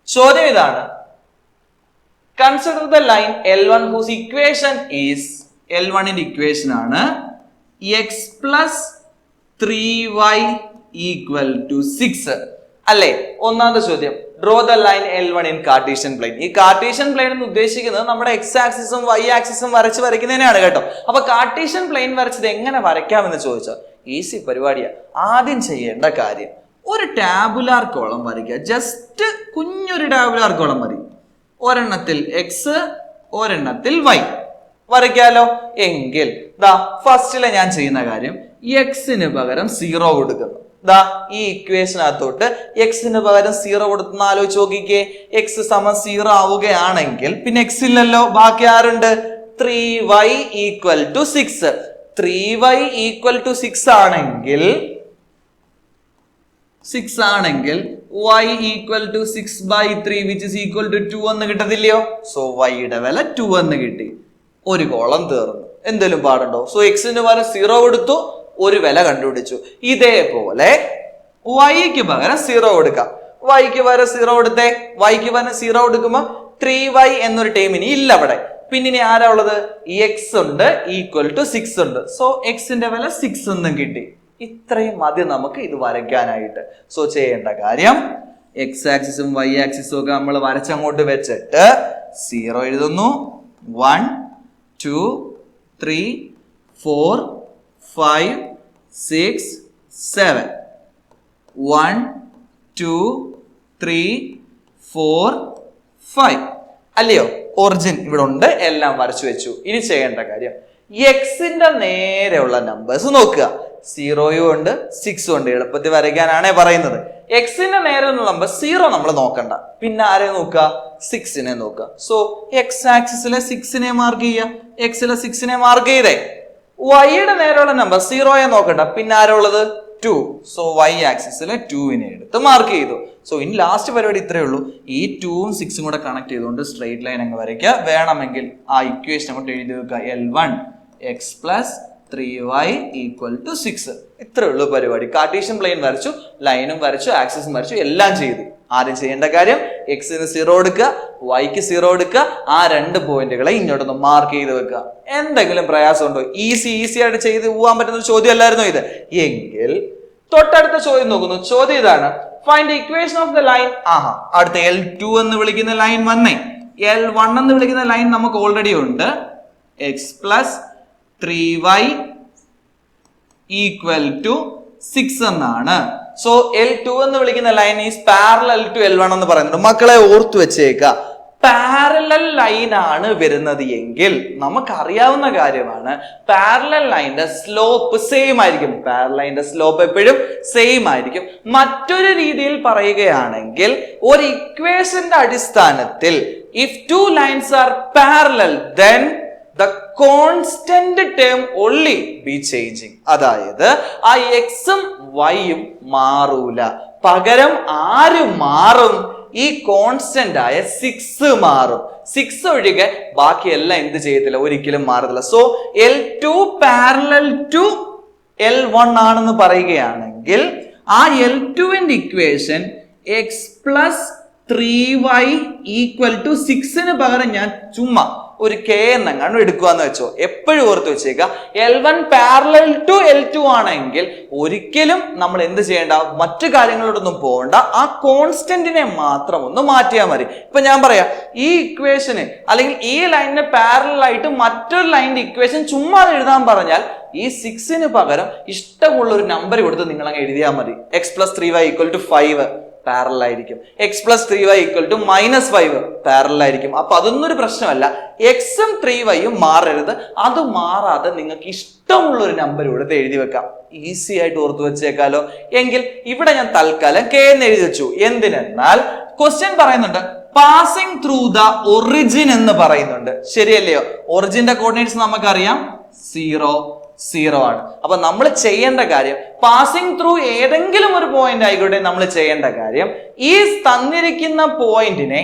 ചോദ്യം ഇതാണ്, consider the line L1 whose equation is, L1 ന്റെ ഇക്വേഷൻ ആണ് x plus 3y equal to 6 അല്ലേ? ഒന്നാമത്തെ ചോദ്യം, draw the line L1 in Cartesian plane. ഈ കാർട്ടീഷ്യൻ പ്ലെയിൻ എന്ന് ഉദ്ദേശിക്കുന്നത് നമ്മുടെ x ആക്സിസും y ആക്സിസും വരയ്ക്കുന്നതിനാണ് കേട്ടോ. അപ്പൊ കാർട്ടീഷ്യൻ പ്ലെയിൻ വരച്ചത് എങ്ങനെ വരയ്ക്കാമെന്ന് ചോദിച്ചാൽ ഈസി പരിപാടിയാ. ആദ്യം ചെയ്യേണ്ട കാര്യം ഒരു ടാബുലാർ കോളം വരയ്ക്കുക. ജസ്റ്റ് കുഞ്ഞൊരു ടാബുലാർ കോളം മതി. ഒരെണ്ണത്തിൽ x, ഒരെണ്ണത്തിൽ y വരയ്ക്കാലോ. എങ്കിൽ ദാ ഫസ്റ്റിലെ ഞാൻ ചെയ്യുന്ന കാര്യം, എക്സിന് പകരം 0 കൊടുക്കുന്നു. ദാ ഈ ഇക്വേഷനകത്തോട്ട് എക്സിന് പകരം 0 കൊടുത്തുന്ന ആലോചിച്ച് നോക്കിക്കേ. x സമം 0 ആവുകയാണെങ്കിൽ പിന്നെ x ഇല്ലല്ലോ, ബാക്കി ആരുണ്ട്? 3y equal to 6. 3y equal to 6 ആണെങ്കിൽ y equal to 6/3 which is equal to 2 എന്ന് കിട്ടത്തില്ലയോ? സോ വൈയുടെ വില 2 എന്ന് കിട്ടി. ഒരു കോളം തീർന്നു. എന്തെങ്കിലും പാടുണ്ടോ? സോ എക്സിന് പകരം 0 കൊടുത്തു, ഒരു വില കണ്ടുപിടിച്ചു. ഇതേപോലെ വൈക്ക് പകരം 0 കൊടുക്കാം. വൈക്ക് പകരം 0 കൊടുത്തേ. വൈക്ക് പകരം 0 കൊടുക്കുമ്പോ 3y എന്നൊരു ടേം ഇനി ഇല്ല അവിടെ. പിന്നെ ആരാ ഉള്ളത്? x ഉണ്ട് ഈക്വൽ ടു 6 ഉണ്ട്. സോ എക്സിന്റെ വില 6 എന്നും കിട്ടി. ഇത്രയും മതി നമുക്ക് ഇത് വരയ്ക്കാനായിട്ട്. സോ ചെയ്യേണ്ട കാര്യം എക്സ് ആക്സിസും വൈ ആക്സിസും ഒക്കെ നമ്മൾ വരച്ചങ്ങോട്ട് വെച്ചിട്ട് 0 എഴുതുന്നു. 1 2 3 4 5 6 7 1 2 3 4 5 അല്ലയോ? ഒറിജിൻ ഇവിടെ ഉണ്ട്, എല്ലാം വരച്ചു വെച്ചു. ഇനി ചെയ്യേണ്ട കാര്യം എക്സിന്റെ നേരെയുള്ള നമ്പേഴ്സ് നോക്കുക. 0 ഉണ്ട് 6 ഉണ്ട്. എളുപ്പത്തിൽ വരയ്ക്കാനാണേ പറയുന്നത്. എക്സിന്റെ നേരെയുള്ള നമ്പർ 0 നമ്മൾ നോക്കണ്ട, പിന്നെ ആരെ നോക്കുക? 6നെ നോക്കുക. സോ എക്സ് ആക്സിസിലെ 6നെ മാർക്ക് ചെയ്യുക. എക്സിലെ 6നെ മാർക്ക് ചെയ്തേ. വൈയുടെ നേരെയുള്ള നമ്പർ 0യെ നോക്കണ്ട, പിന്നെ ആരുള്ളത്? 2. സോ വൈ ആക്സിസിലെ 2നെ എടുത്ത് മാർക്ക് ചെയ്തു. സോ ഇനി ലാസ്റ്റ് പരിപാടി ഇത്രയേ ഉള്ളൂ. ഈ 2ഉം 6ഉം കൂടെ കണക്ട് ചെയ്തുകൊണ്ട് സ്ട്രെയിറ്റ് ലൈൻ അങ്ങ് വരയ്ക്കുക. വേണമെങ്കിൽ ആ ഇക്വേഷൻ അങ്ങോട്ട് എഴുതി വെക്കുക. L1 x plus 3y equal to 6. ഇത്രേ ഉള്ളൂ പരിപാടി. കാർട്ടീഷ്യൻ പ്ലെയിൻ വരച്ചു, ലൈനും വരച്ചു, ആക്സിസും വരച്ചു, എല്ലാം ചെയ്തു. ആദ്യം ചെയ്യേണ്ട കാര്യം എക്സിന് 0 എടുക്കുക, വൈക്ക് 0 എടുക്കുക. ആ 2 പോയിന്റുകളെ ഇങ്ങോട്ടൊന്ന് മാർക്ക് ചെയ്ത് വെക്കുക. എന്തെങ്കിലും പ്രയാസം ഉണ്ടോ? ഈസി ആയിട്ട് ചെയ്ത് പോകാൻ പറ്റുന്ന ഒരു ചോദ്യം അല്ലായിരുന്നോ ഇത്? എങ്കിൽ തൊട്ടടുത്ത ചോദ്യം നോക്കുന്നു. ചോദ്യം ഇതാണ്, find the equation of the line. അടുത്ത L2 എന്ന് വിളിക്കുന്ന ലൈൻ വന്നേ. L1 എന്ന് വിളിക്കുന്ന ലൈൻ നമുക്ക് ഓൾറെഡി ഉണ്ട്. x plus 3y equal to 6 എന്നാണ്. സോ L2 എന്ന് വിളിക്കുന്ന line is parallel to L1 എന്ന് പറയുന്നുണ്ട്. മക്കളെ ഓർത്തു വെച്ചേക്ക, പാരലൽ ലൈൻ ആണ് വരുന്നത് എങ്കിൽ നമുക്കറിയാവുന്ന കാര്യമാണ് പാരലൽ ലൈനിന്റെ സ്ലോപ്പ് സെയിം ആയിരിക്കും. പാരലൽ ലൈനിന്റെ സ്ലോപ്പ് എപ്പോഴും സെയിം ആയിരിക്കും. മറ്റൊരു രീതിയിൽ പറയുകയാണെങ്കിൽ ഒരു ഇക്വേഷന്റെ അടിസ്ഥാനത്തിൽ if 2 lines are parallel then the constant term only be changing. അതായത് ആ എക്സും വൈയും മാറൂല, പകരം ആര് മാറും? ഈ കോൺസ്റ്റന്റ് ആയ 6 മാറും. 6 ഒഴികെ ബാക്കിയെല്ലാം എന്ത് ചെയ്യത്തില്ല, ഒരിക്കലും മാറത്തില്ല. So L2 parallel to L1 ആണെന്ന് പറയുകയാണെങ്കിൽ ആ L2ന്റെ equation x plus 3y equal to 6ന് പകരം ഞാൻ ചുമ്മാ ഒരു കെ എന്നെങ്ങാണ്ട് എടുക്കുകയെന്ന് വെച്ചോ. എപ്പോഴും ഓർത്ത് വെച്ചേക്കുക, L1 പാരലൽ ടു L2 ആണെങ്കിൽ ഒരിക്കലും നമ്മൾ എന്ത് ചെയ്യേണ്ട, മറ്റു കാര്യങ്ങളോടൊന്നും പോകണ്ട, ആ കോൺസ്റ്റന്റിനെ മാത്രം ഒന്ന് മാറ്റിയാൽ മതി. ഇപ്പൊ ഞാൻ പറയാം, ഈ ഇക്വേഷന് അല്ലെങ്കിൽ ഈ ലൈനിന് പാരലൽ ആയിട്ട് മറ്റൊരു ലൈനിന്റെ ഇക്വേഷൻ ചുമ്മാ എഴുതാൻ പറഞ്ഞാൽ ഈ 6ന് പകരം ഇഷ്ടമുള്ള ഒരു നമ്പർ കൊടുത്ത് നിങ്ങൾ അങ്ങ് എഴുതിയാൽ മതി. X plus 3y equal to 5 parallel ആയിരിക്കും. X plus 3y equal to -5 parallel ആയിരിക്കും. അപ്പൊ അതൊന്നും ഒരു പ്രശ്നമല്ല. എക്സും 3yയും മാറരുത്. അത് മാറാതെ നിങ്ങൾക്ക് ഇഷ്ടമുള്ള ഒരു നമ്പർ കൊടുത്ത് എഴുതി വെക്കാം. ഈസി ആയിട്ട് ഓർത്തു വെച്ചേക്കാലോ. എങ്കിൽ ഇവിടെ ഞാൻ തൽക്കാലം കെ എന്ന് എഴുതി വെച്ചു. എന്തിനെന്നാൽ ക്വസ്റ്റ്യൻ പറയുന്നുണ്ട് പാസിംഗ് ത്രൂ ദ ഒറിജിൻ എന്ന് പറയുന്നുണ്ട്. ശരിയല്ലയോ? ഒറിജിന്റെ കോർഡിനേറ്റ്സ് നമുക്കറിയാം 0 0 ആണ്. അപ്പൊ നമ്മൾ ചെയ്യേണ്ട കാര്യം പാസിംഗ് ത്രൂ ഏതെങ്കിലും ഒരു പോയിന്റ് ആയിക്കോട്ടെ, നമ്മൾ ചെയ്യേണ്ട കാര്യം ഈ തന്നിരിക്കുന്ന പോയിന്റിനെ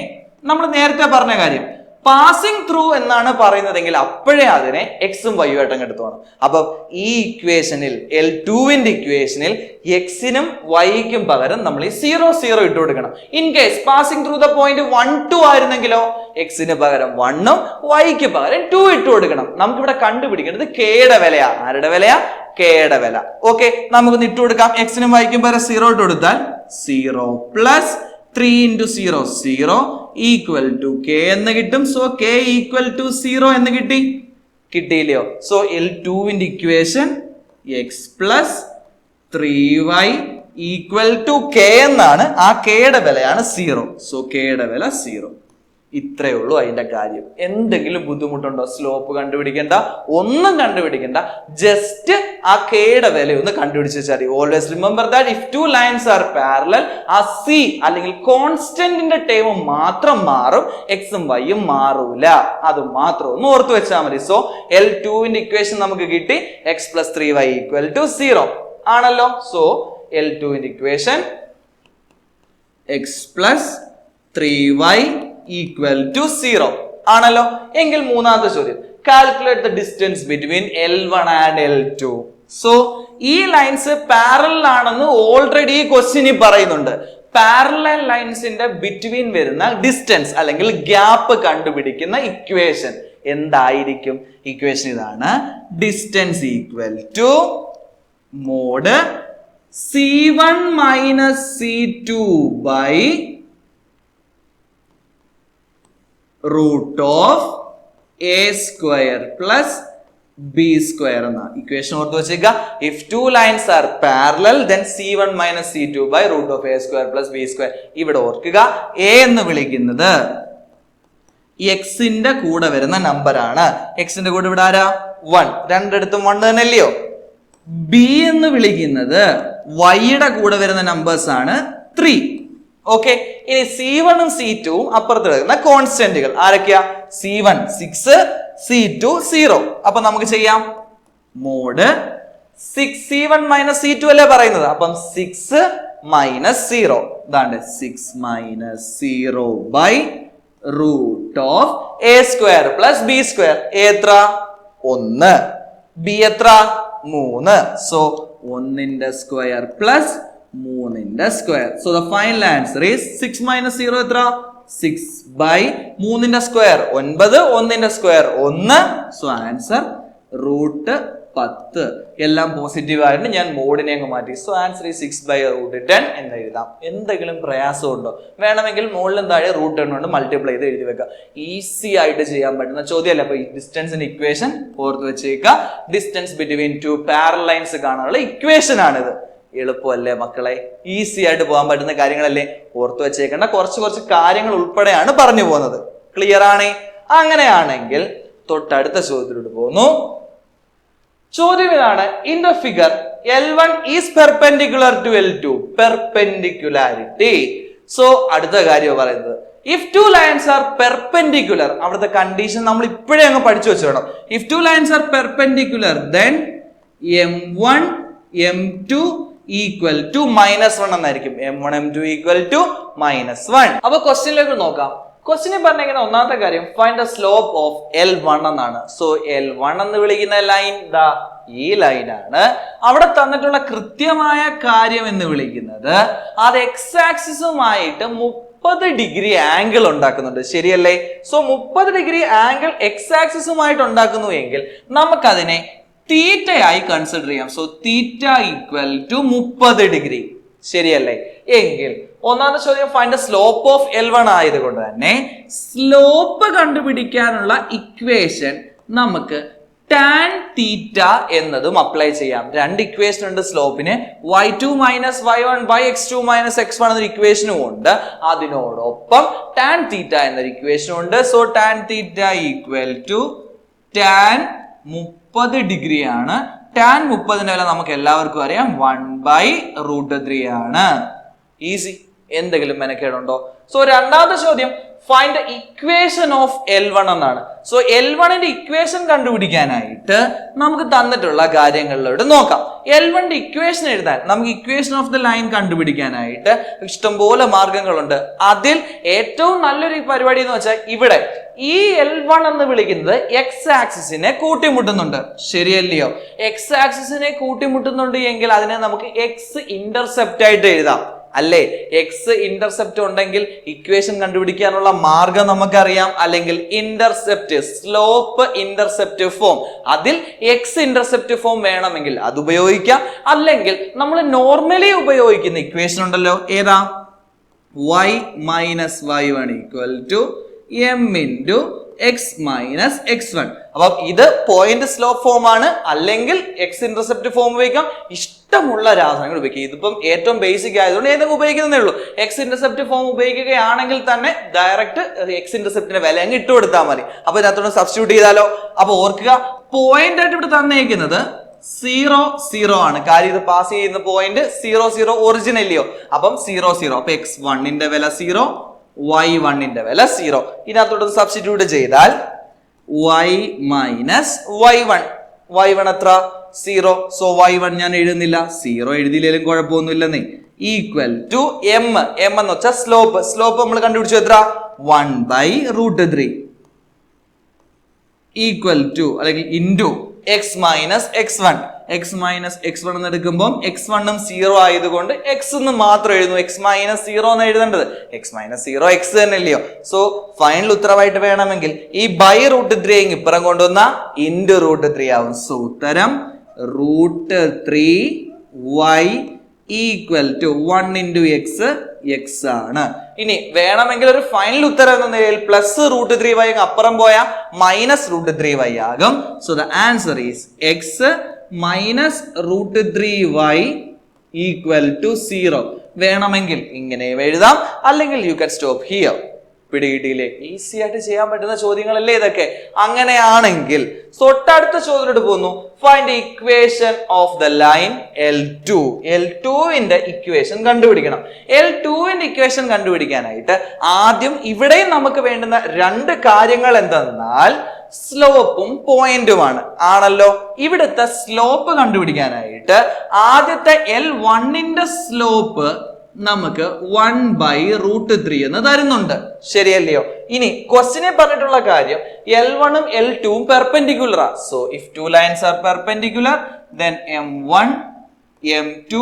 നമ്മൾ നേരത്തെ പറഞ്ഞ കാര്യം പാസിംഗ് ത്രൂ എന്നാണ് പറയുന്നതെങ്കിൽ അപ്പോഴേ അതിനെ എക്സും വൈയും ആയിട്ട് എടുത്തോണം. അപ്പൊ ഈ ഇക്വേഷനിൽ L2ന്റെ ഇക്വേഷനിൽ എക്സിനും വൈക്കും പകരം നമ്മൾ ഈ 0 0 ഇട്ട് കൊടുക്കണം. In case passing through the point 1 2 ആയിരുന്നെങ്കിലോ എക്സിന് പകരം 1ഉം വൈക്ക് പകരം 2 ഇട്ട് കൊടുക്കണം. നമുക്കിവിടെ കണ്ടുപിടിക്കേണ്ടത് കെയുടെ വിലയാ. ആരുടെ വിലയാ? കെയുടെ വില. ഓക്കെ, നമുക്കൊന്ന് ഇട്ട് കൊടുക്കാം. എക്സിനും വൈക്കും പകരം 0 ഇട്ട് കൊടുത്താൽ 0 plus 3 into 0 0 equal to k എന്ന് കിട്ടും. സോ കെ ഈക്വൽ ടു 0 എന്ന് കിട്ടിയില്ലയോ? സോ L2ന്റെ equation x plus 3y equal to k എന്നാണ്. ആ കെയുടെ വിലയാണ് 0. സോ കെയുടെ വില 0. ഇത്രയേ ഉള്ളൂ അതിന്റെ കാര്യം. എന്തെങ്കിലും ബുദ്ധിമുട്ടുണ്ടോ? സ്ലോപ്പ് കണ്ടുപിടിക്കേണ്ട, ഒന്നും കണ്ടുപിടിക്കേണ്ട, ജസ്റ്റ് ആ കെയുടെ വില ഒന്ന് കണ്ടുപിടിച്ച് വെച്ചാൽ. Always remember that if 2 lines are parallel, ആ സി അല്ലെങ്കിൽ കോൺസ്റ്റന്റിന്റെ ടേം മാത്രം മാറും, എക്സും വൈയും മാറൂല. അത് മാത്രം ഒന്ന് ഓർത്ത് വെച്ചാൽ മതി. സോ L2ന്റെ ഇക്വേഷൻ നമുക്ക് കിട്ടി X plus 3y equal to 0 ആണല്ലോ. സോ L2ന്റെ equation x plus 3y equal to 0 ആണല്ലോ. എങ്കിൽ മൂന്നാമത്തെ ചോദ്യം, calculate the distance between L1 and L2. So ഈ ലൈൻസ് പാരലൽ ആണെന്ന് ഓൾറെഡി ക്വസ്റ്റ്യനിൽ പറയുന്നുണ്ട്. പാരലൽ ലൈൻസിന്റെ ബിറ്റ്വീൻ വരുന്ന ഡിസ്റ്റൻസ് അല്ലെങ്കിൽ ഗ്യാപ്പ് കണ്ടുപിടിക്കുന്ന ഇക്വേഷൻ എന്തായിരിക്കും? ഇക്വേഷൻ ഇതാണ്, distance equal to mod C1 minus C2 by root of A square plus B square എന്ന ഇക്വേഷൻ ഓർത്ത് വെച്ചേക്കുക. If two lines are parallel then C1 minus C2 by root of A square plus B square. ഇവിടെ ഓർക്കുക A എന്ന് വിളിക്കുന്നത് എക്സിന്റെ കൂടെ വരുന്ന നമ്പർ ആണ്. എക്സിന്റെ കൂടെ ഇവിടെ ആരാ? 1. രണ്ടിടത്തും 1 തന്നെ അല്ലയോ? ബി എന്ന് വിളിക്കുന്നത് വൈയുടെ കൂടെ വരുന്ന നമ്പേഴ്സ് ആണ് 3. ഓക്കെ, ഇനി C1ഉം C2ഉം അപ്പുറത്ത് കിടക്കുന്ന കോൺസ്റ്റന്റുകൾ ആരൊക്കെയാ? C1 6, C2 0. അപ്പൊ നമുക്ക് ചെയ്യാം മോഡ് 6C1 മൈനസ് C2 അല്ലേ പറയുന്നത്. അപ്പം 6 മൈനസ് 0 ഇതാണ്ട് 6 minus 0 by root of A square plus B square. എത്ര? 1. ബി എത്ര? 3. സോ 1ന്റെ സ്ക്വയർ പ്ലസ് 3ന്റെ square. So the final answer is 6 minus 0 എത്ര? 6 ബൈ 3ന്റെ സ്ക്വയർ 9, 1ന്റെ സ്ക്വയർ 1. So answer root 10. എല്ലാം പോസിറ്റീവ് ആയിട്ട് ഞാൻ മോഡിനെ അങ്ങ് മാറ്റി. സോ ആൻസർ ഈ 6 ബൈ റൂട്ട് 10 എന്ന് എഴുതാം. എന്തെങ്കിലും പ്രയാസം ഉണ്ടോ? വേണമെങ്കിൽ മുകളിലും താഴെ റൂട്ട് 10 കൊണ്ട് മൾട്ടിപ്ലൈ ചെയ്ത് എഴുതി വെക്കാം. ഈസി ആയിട്ട് ചെയ്യാൻ പറ്റുന്ന ചോദ്യമല്ല. അപ്പൊ ഈ ഡിസ്റ്റൻസിന്റെ ഇക്വേഷൻ ഓർത്ത് വെച്ചേക്കുക. Distance between two parallel lines കാണാനുള്ള ഇക്വേഷൻ ആണിത്. എളുപ്പമല്ലേ മക്കളെ? ഈസി ആയിട്ട് പോകാൻ പറ്റുന്ന കാര്യങ്ങളല്ലേ? ഓർത്ത് വെച്ചേക്കേണ്ട കുറച്ച് കാര്യങ്ങൾ ഉൾപ്പെടെയാണ് പറഞ്ഞു പോകുന്നത്. ക്ലിയർ ആണേ? അങ്ങനെയാണെങ്കിൽ തൊട്ടടുത്ത ചോദ്യത്തിലോട്ട് പോകുന്നു. ചോദ്യം ഇതാണ്. In the figure L1 is perpendicular to L2. Perpendicularity. So അടുത്ത കാര്യം പറയുന്നത് if two lines are perpendicular. അവിടുത്തെ കണ്ടീഷൻ നമ്മൾ ഇപ്പോഴേ അങ്ങ് പഠിച്ചു വെച്ചോണം. If two lines are perpendicular then M1 M2 equal to -1 എന്നായിരിക്കും. M1 M2 equal to -1. അപ്പൊ ക്വസ്റ്റ്യനിലേക്ക് നോക്കാം. ക്വസ്റ്റ്യനിൽ പറഞ്ഞിരിക്കുന്ന ഒന്നാമത്തെ കാര്യം find the slope of L1 എന്നാണ്. സോ L1 എന്ന് വിളിക്കുന്ന ലൈൻ ദാ ഈ ലൈനാണ്. അവിടെ തന്നിട്ടുള്ള കൃത്യമായ കാര്യം എന്ന് വിളിക്കുന്നത് അത് എക്സ് ആക്സിസുമായിട്ട് 30 ഡിഗ്രി ആംഗിൾ ഉണ്ടാക്കുന്നുണ്ട്. ശരിയല്ലേ? സോ 30 ഡിഗ്രി ആംഗിൾ എക്സ് ആക്സിസുമായിട്ട് ഉണ്ടാക്കുന്നു എങ്കിൽ നമുക്കതിനെ തീറ്റയായി കൺസിഡർ ചെയ്യാം. So theta equal to 30 degree. ശരിയല്ലേ? എങ്കിൽ ഒന്നാമത്തെ ചോദ്യം find the slope of L1 ആയതുകൊണ്ട് തന്നെ സ്ലോപ്പ് കണ്ടുപിടിക്കാനുള്ള ഇക്വേഷൻ നമുക്ക് ടാൻ തീറ്റ എന്നതും അപ്ലൈ ചെയ്യാം. രണ്ട് ഇക്വേഷൻ ഉണ്ട് സ്ലോപ്പിന്. y2 minus y1 by x2 minus x1 എന്നൊരു ഇക്വേഷനും ഉണ്ട്. അതിനോടൊപ്പം ടാൻ തീറ്റ എന്നൊരു ഇക്വേഷനും ഉണ്ട്. So tan theta equal to tan 30 degree ആണ്. ടാൻ 30ന്റെ വില നമുക്ക് എല്ലാവർക്കും അറിയാം 1/√3 ആണ്. ഈസി. എന്തെങ്കിലും മെനക്കേടുണ്ടോ? സോ രണ്ടാമത്തെ ചോദ്യം find the equation of L1 എന്നാണ്. സോ L1ന്റെ ഇക്വേഷൻ കണ്ടുപിടിക്കാനായിട്ട് നമുക്ക് തന്നിട്ടുള്ള കാര്യങ്ങളിലോട്ട് നോക്കാം. L1ന്റെ ഇക്വേഷൻ എഴുതാൻ നമുക്ക് ഇക്വേഷൻ ഓഫ് ദ ലൈൻ കണ്ടുപിടിക്കാനായിട്ട് ഇഷ്ടംപോലെ മാർഗങ്ങളുണ്ട്. അതിൽ ഏറ്റവും നല്ലൊരു പരിപാടി എന്ന് വെച്ചാൽ ഇവിടെ ഈ L1 എന്ന് വിളിക്കുന്നത് എക്സ് ആക്സിസിനെ കൂട്ടിമുട്ടുന്നുണ്ട്. ശരിയല്ലയോ? എക്സ് ആക്സിസിനെ കൂട്ടിമുട്ടുന്നുണ്ട് എങ്കിൽ അതിനെ നമുക്ക് എക്സ് ഇന്റർസെപ്റ്റ് ആയിട്ട് എഴുതാം. അല്ലേ? എക്സ് ഇന്റർസെപ്റ്റ് ഉണ്ടെങ്കിൽ ഇക്വേഷൻ കണ്ടുപിടിക്കാനുള്ള മാർഗം നമുക്കറിയാം. അല്ലെങ്കിൽ ഇന്റർസെപ്റ്റ്, സ്ലോപ്പ് ഇന്റർസെപ്റ്റ് ഫോം, അതിൽ എക്സ് ഇന്റർസെപ്റ്റ് ഫോം വേണമെങ്കിൽ അത് ഉപയോഗിക്കാം. അല്ലെങ്കിൽ നമ്മൾ നോർമലി ഉപയോഗിക്കുന്ന ഇക്വേഷൻ ഉണ്ടല്ലോ, ഏതാ? y minus y1 equal to m into x minus x1. അപ്പം ഇത് പോയിന്റ് സ്ലോപ്പ് ഫോം ആണ്. അല്ലെങ്കിൽ എക്സ് ഇന്റർസെപ്റ്റ് ഫോം ഉപയോഗിക്കാം. ഇഷ്ടമുള്ള രാസനങ്ങൾ ഉപയോഗിക്കാം. ഇതിപ്പം ഏറ്റവും ബേസിക് ആയതുകൊണ്ട് ഏതൊക്കെ ഉപയോഗിക്കുന്നതേ ഉള്ളൂ. എക്സ് ഇന്റർസെപ്റ്റ് ഫോം ഉപയോഗിക്കുകയാണെങ്കിൽ തന്നെ ഡയറക്റ്റ് എക്സ് ഇന്റർസെപ്റ്റിന്റെ വില അങ്ങ് ഇട്ട് കൊടുത്താൽ മതി. അപ്പൊ ഇതിനകത്തോട് സബ്സ്റ്റിറ്റ്യൂട്ട് ചെയ്താലോ? അപ്പൊ ഓർക്കുക, പോയിന്റ് ആയിട്ട് ഇവിടെ തന്നേക്കുന്നത് 0 0 ആണ്. കാര്യം ഇത് പാസ് ചെയ്യുന്ന പോയിന്റ് 0 0 ഒറിജിൻ അല്ലയോ? അപ്പം 0 0. അപ്പൊ x1ന്റെ വില 0, y1ന്റെ വില 0. ഇതിനകത്തോട്ട് സബ്സ്റ്റിറ്റ്യൂട്ട് ചെയ്താൽ y മൈനസ് y1. y1 എത്ര? 0. സോ y1 ഞാൻ എഴുതുന്നില്ല. 0 എഴുതിയില്ലെങ്കിലും കുഴപ്പമൊന്നുമില്ലെന്നേ. Equal to m. m എന്ന് വെച്ചാൽ സ്ലോപ്പ്. സ്ലോപ്പ് നമ്മൾ കണ്ടുപിടിച്ചു എത്ര? 1/√3 ഈക്വൽ ടു അല്ലെങ്കിൽ into x minus x1. X minus x1 എന്ന് എടുക്കുമ്പോൾ x1ഉം 0 ആയതുകൊണ്ട് x എന്ന് മാത്രം എഴുതുന്നു. എക്സ് മൈനസ് 0 എന്ന് എഴുതേണ്ടത് എക്സ് മൈനസ് 0 എക്സ് തന്നെ അല്ലയോ? സോ ഫൈനൽ ഉത്തരവായിട്ട് വേണമെങ്കിൽ ഈ ബൈ √3 ഇപ്പുറം കൊണ്ടുവന്ന ഇൻറ്റു √3 ആവും. സോ ഉത്തരം √3y equal to 1 into x ആണ്. ഇനി വേണമെങ്കിൽ ഒരു ഫൈനൽ ഉത്തരം എന്ന നിലയിൽ പ്ലസ് √3y അപ്പുറം പോയാൽ -√3y ആകും. So the answer is x -√3y equal to 0. വേണമെങ്കിൽ ഇങ്ങനെ എഴുതാം, അല്ലെങ്കിൽ യു കൻ സ്റ്റോപ്പ് ഹിയർ. പിടികിട്ടിയില്ലേ? ഈസി ആയിട്ട് ചെയ്യാൻ പറ്റുന്ന ചോദ്യങ്ങളല്ലേ ഇതൊക്കെ. അങ്ങനെയാണെങ്കിൽ തൊട്ടടുത്ത ചോദ്യത്തിലോട്ട് പോകുന്നു. Find equation of the line L2. L2ന്റെ ഇക്വേഷൻ കണ്ടുപിടിക്കണം. L2ന്റെ ഇക്വേഷൻ കണ്ടുപിടിക്കാനായിട്ട് ആദ്യം ഇവിടെയും നമുക്ക് വേണ്ടുന്ന രണ്ട് കാര്യങ്ങൾ എന്തെന്നാൽ സ്ലോപ്പും പോയിന്റുമാണ് ആണല്ലോ. ഇവിടുത്തെ സ്ലോപ്പ് കണ്ടുപിടിക്കാനായിട്ട് ആദ്യത്തെ L1ന്റെ സ്ലോപ്പ് നമുക്ക് 1/√3 എന്ന് തരുന്നുണ്ട്, ശരിയല്ലയോ? ഇനി ക്വസ്റ്റിനെ പറഞ്ഞിട്ടുള്ള കാര്യം L1ഉം L2ഉം perpendicular. So if two lines are perpendicular then M1 M2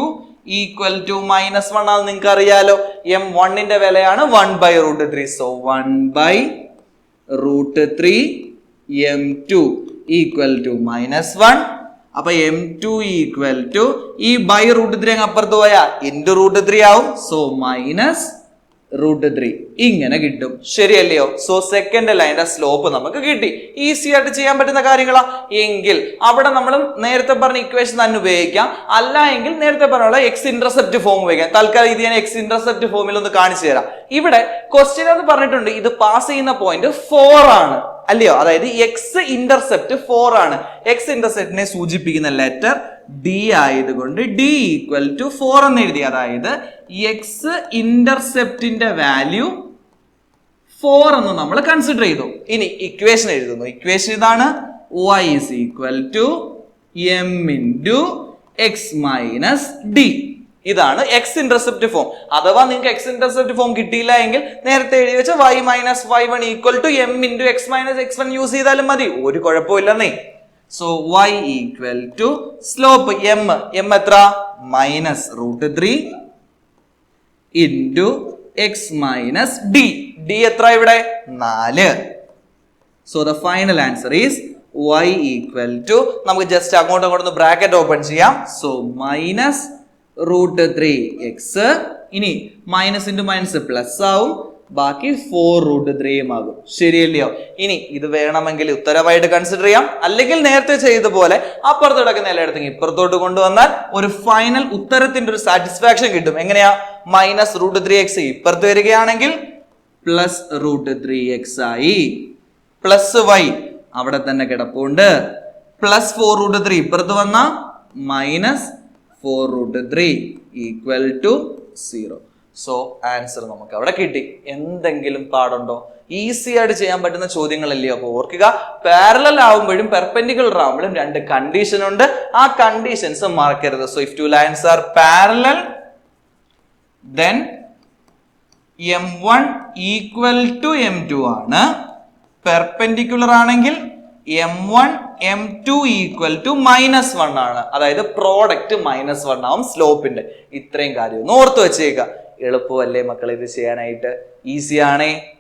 equal to -1 ആണെന്ന് നിങ്ങൾക്ക് അറിയാലോ. M1ന്റെ വിലയാണ് 1/√3. So 1/√3 M2 equal to -1. അപ്പൊ M2 ഈക്വൽ ടു ഈ √3 അങ്ങ് അപ്പുറത്ത് പോയാ √3 ആവും. സോ -√3 ഇങ്ങനെ കിട്ടും, ശരിയല്ലയോ? സോ സെക്കൻഡ് ലൈനിന്റെ സ്ലോപ്പ് നമുക്ക് കിട്ടി. ഈസി ആയിട്ട് ചെയ്യാൻ പറ്റുന്ന കാര്യങ്ങളാ. എങ്കിൽ അവിടെ നമ്മൾ നേരത്തെ പറഞ്ഞ ഇക്വേഷൻ തന്നെ ഉപയോഗിക്കാം. അല്ല എങ്കിൽ നേരത്തെ പറഞ്ഞ എക്സ് ഇന്റർസെപ്റ്റ് ഫോം ഉപയോഗിക്കാം. തൽക്കാലം ഇത് ഞാൻ എക്സ് ഇന്റർസെപ്റ്റ് ഫോമിൽ ഒന്ന് കാണിച്ചു തരാം. ഇവിടെ ക്വസ്റ്റ്യൻ എന്ന് പറഞ്ഞിട്ടുണ്ട് ഇത് പാസ് ചെയ്യുന്ന പോയിന്റ് 4 ആണ്, അല്ലയോ? അതായത് എക്സ് ഇന്റർസെപ്റ്റ് 4 ആണ്. എക്സ് ഇന്റർസെപ്റ്റിനെ സൂചിപ്പിക്കുന്ന ലെറ്റർ ഡി ആയതുകൊണ്ട് ഡി ഈക്വൽ ടു 4 എന്ന് എഴുതി. അതായത് എക്സ് ഇന്റർസെപ്റ്റിന്റെ വാല്യൂ 4 എന്ന് നമ്മൾ കൺസിഡർ ചെയ്തു. ഇനി ഇക്വേഷൻ എഴുതുന്നു. ഇക്വേഷൻ ഇതാണ്, y is equal to m into x minus d. ഇതാണ് എക്സ് ഇന്റർസെപ്റ്റ് ഫോം. അഥവാ നിങ്ങൾക്ക് എക്സ് ഇന്റർസെപ്റ്റ് ഫോം കിട്ടിയില്ല എങ്കിൽ നേരത്തെ എഴുതി വെച്ച y minus y1 equal to m into x minus x1 use ചെയ്താലും മതി, ഒരു കുഴപ്പമില്ലെന്നേ. So y equal to slope m എത്ര? -√3 into x minus d. d എത്ര ഇവിടെ? 4. So the final answer is y equal to, നമുക്ക് ജസ്റ്റ് അങ്ങോട്ടും bracket open ചെയ്യാം. സോ -√3x, ഇനി മൈനസ് ഇൻറ്റു മൈനസ് പ്ലസ് ആവും, ബാക്കി 4√3 ആകും, ശരിയല്ലയോ? ഇനി ഇത് വേണമെങ്കിൽ ഉത്തരമായിട്ട് കൺസിഡർ ചെയ്യാം, അല്ലെങ്കിൽ നേരത്തെ ചെയ്തതുപോലെ അപ്പുറത്ത് കിടക്കുന്ന എല്ലായിടത്തും ഇപ്പുറത്തോട്ട് കൊണ്ടുവന്നാൽ ഒരു ഫൈനൽ ഉത്തരത്തിന്റെ ഒരു സാറ്റിസ്ഫാക്ഷൻ കിട്ടും. എങ്ങനെയാ? -√3x ഇപ്പുറത്ത് വരികയാണെങ്കിൽ +√3x ആയി, പ്ലസ് y അവിടെ തന്നെ കിടപ്പുണ്ട്, +4√3 ഇപ്പുറത്ത് വന്ന -4√3 ഈക്വൽ ടു 0. സോ ആൻസർ നമുക്ക് അവിടെ കിട്ടി. എന്തെങ്കിലും പാടുണ്ടോ? ഈസി ആയിട്ട് ചെയ്യാൻ പറ്റുന്ന ചോദ്യങ്ങളല്ലയോ? അപ്പൊ ഓർക്കുക, പാരലൽ ആവുമ്പോഴും പെർപെൻഡിക്കുലർ ആവുമ്പോഴും രണ്ട് കണ്ടീഷൻ ഉണ്ട്. ആ കണ്ടീഷൻസ് മറക്കരുത്. So if two lines are parallel then M1 equal to M2 ആണ്. പെർപെൻഡിക്കുലർ ആണെങ്കിൽ M1 M2 ഈക്വൽ ടു -1 ആണ്. അതായത് പ്രോഡക്റ്റ് -1 ആവും സ്ലോപ്പിന്റെ. ഇത്രയും കാര്യം ഒന്ന് ഓർത്ത് വെച്ചേക്കുക. എളുപ്പമല്ലേ മക്കളെ ഇത് ചെയ്യാനായിട്ട്? ഈസി ആണേ.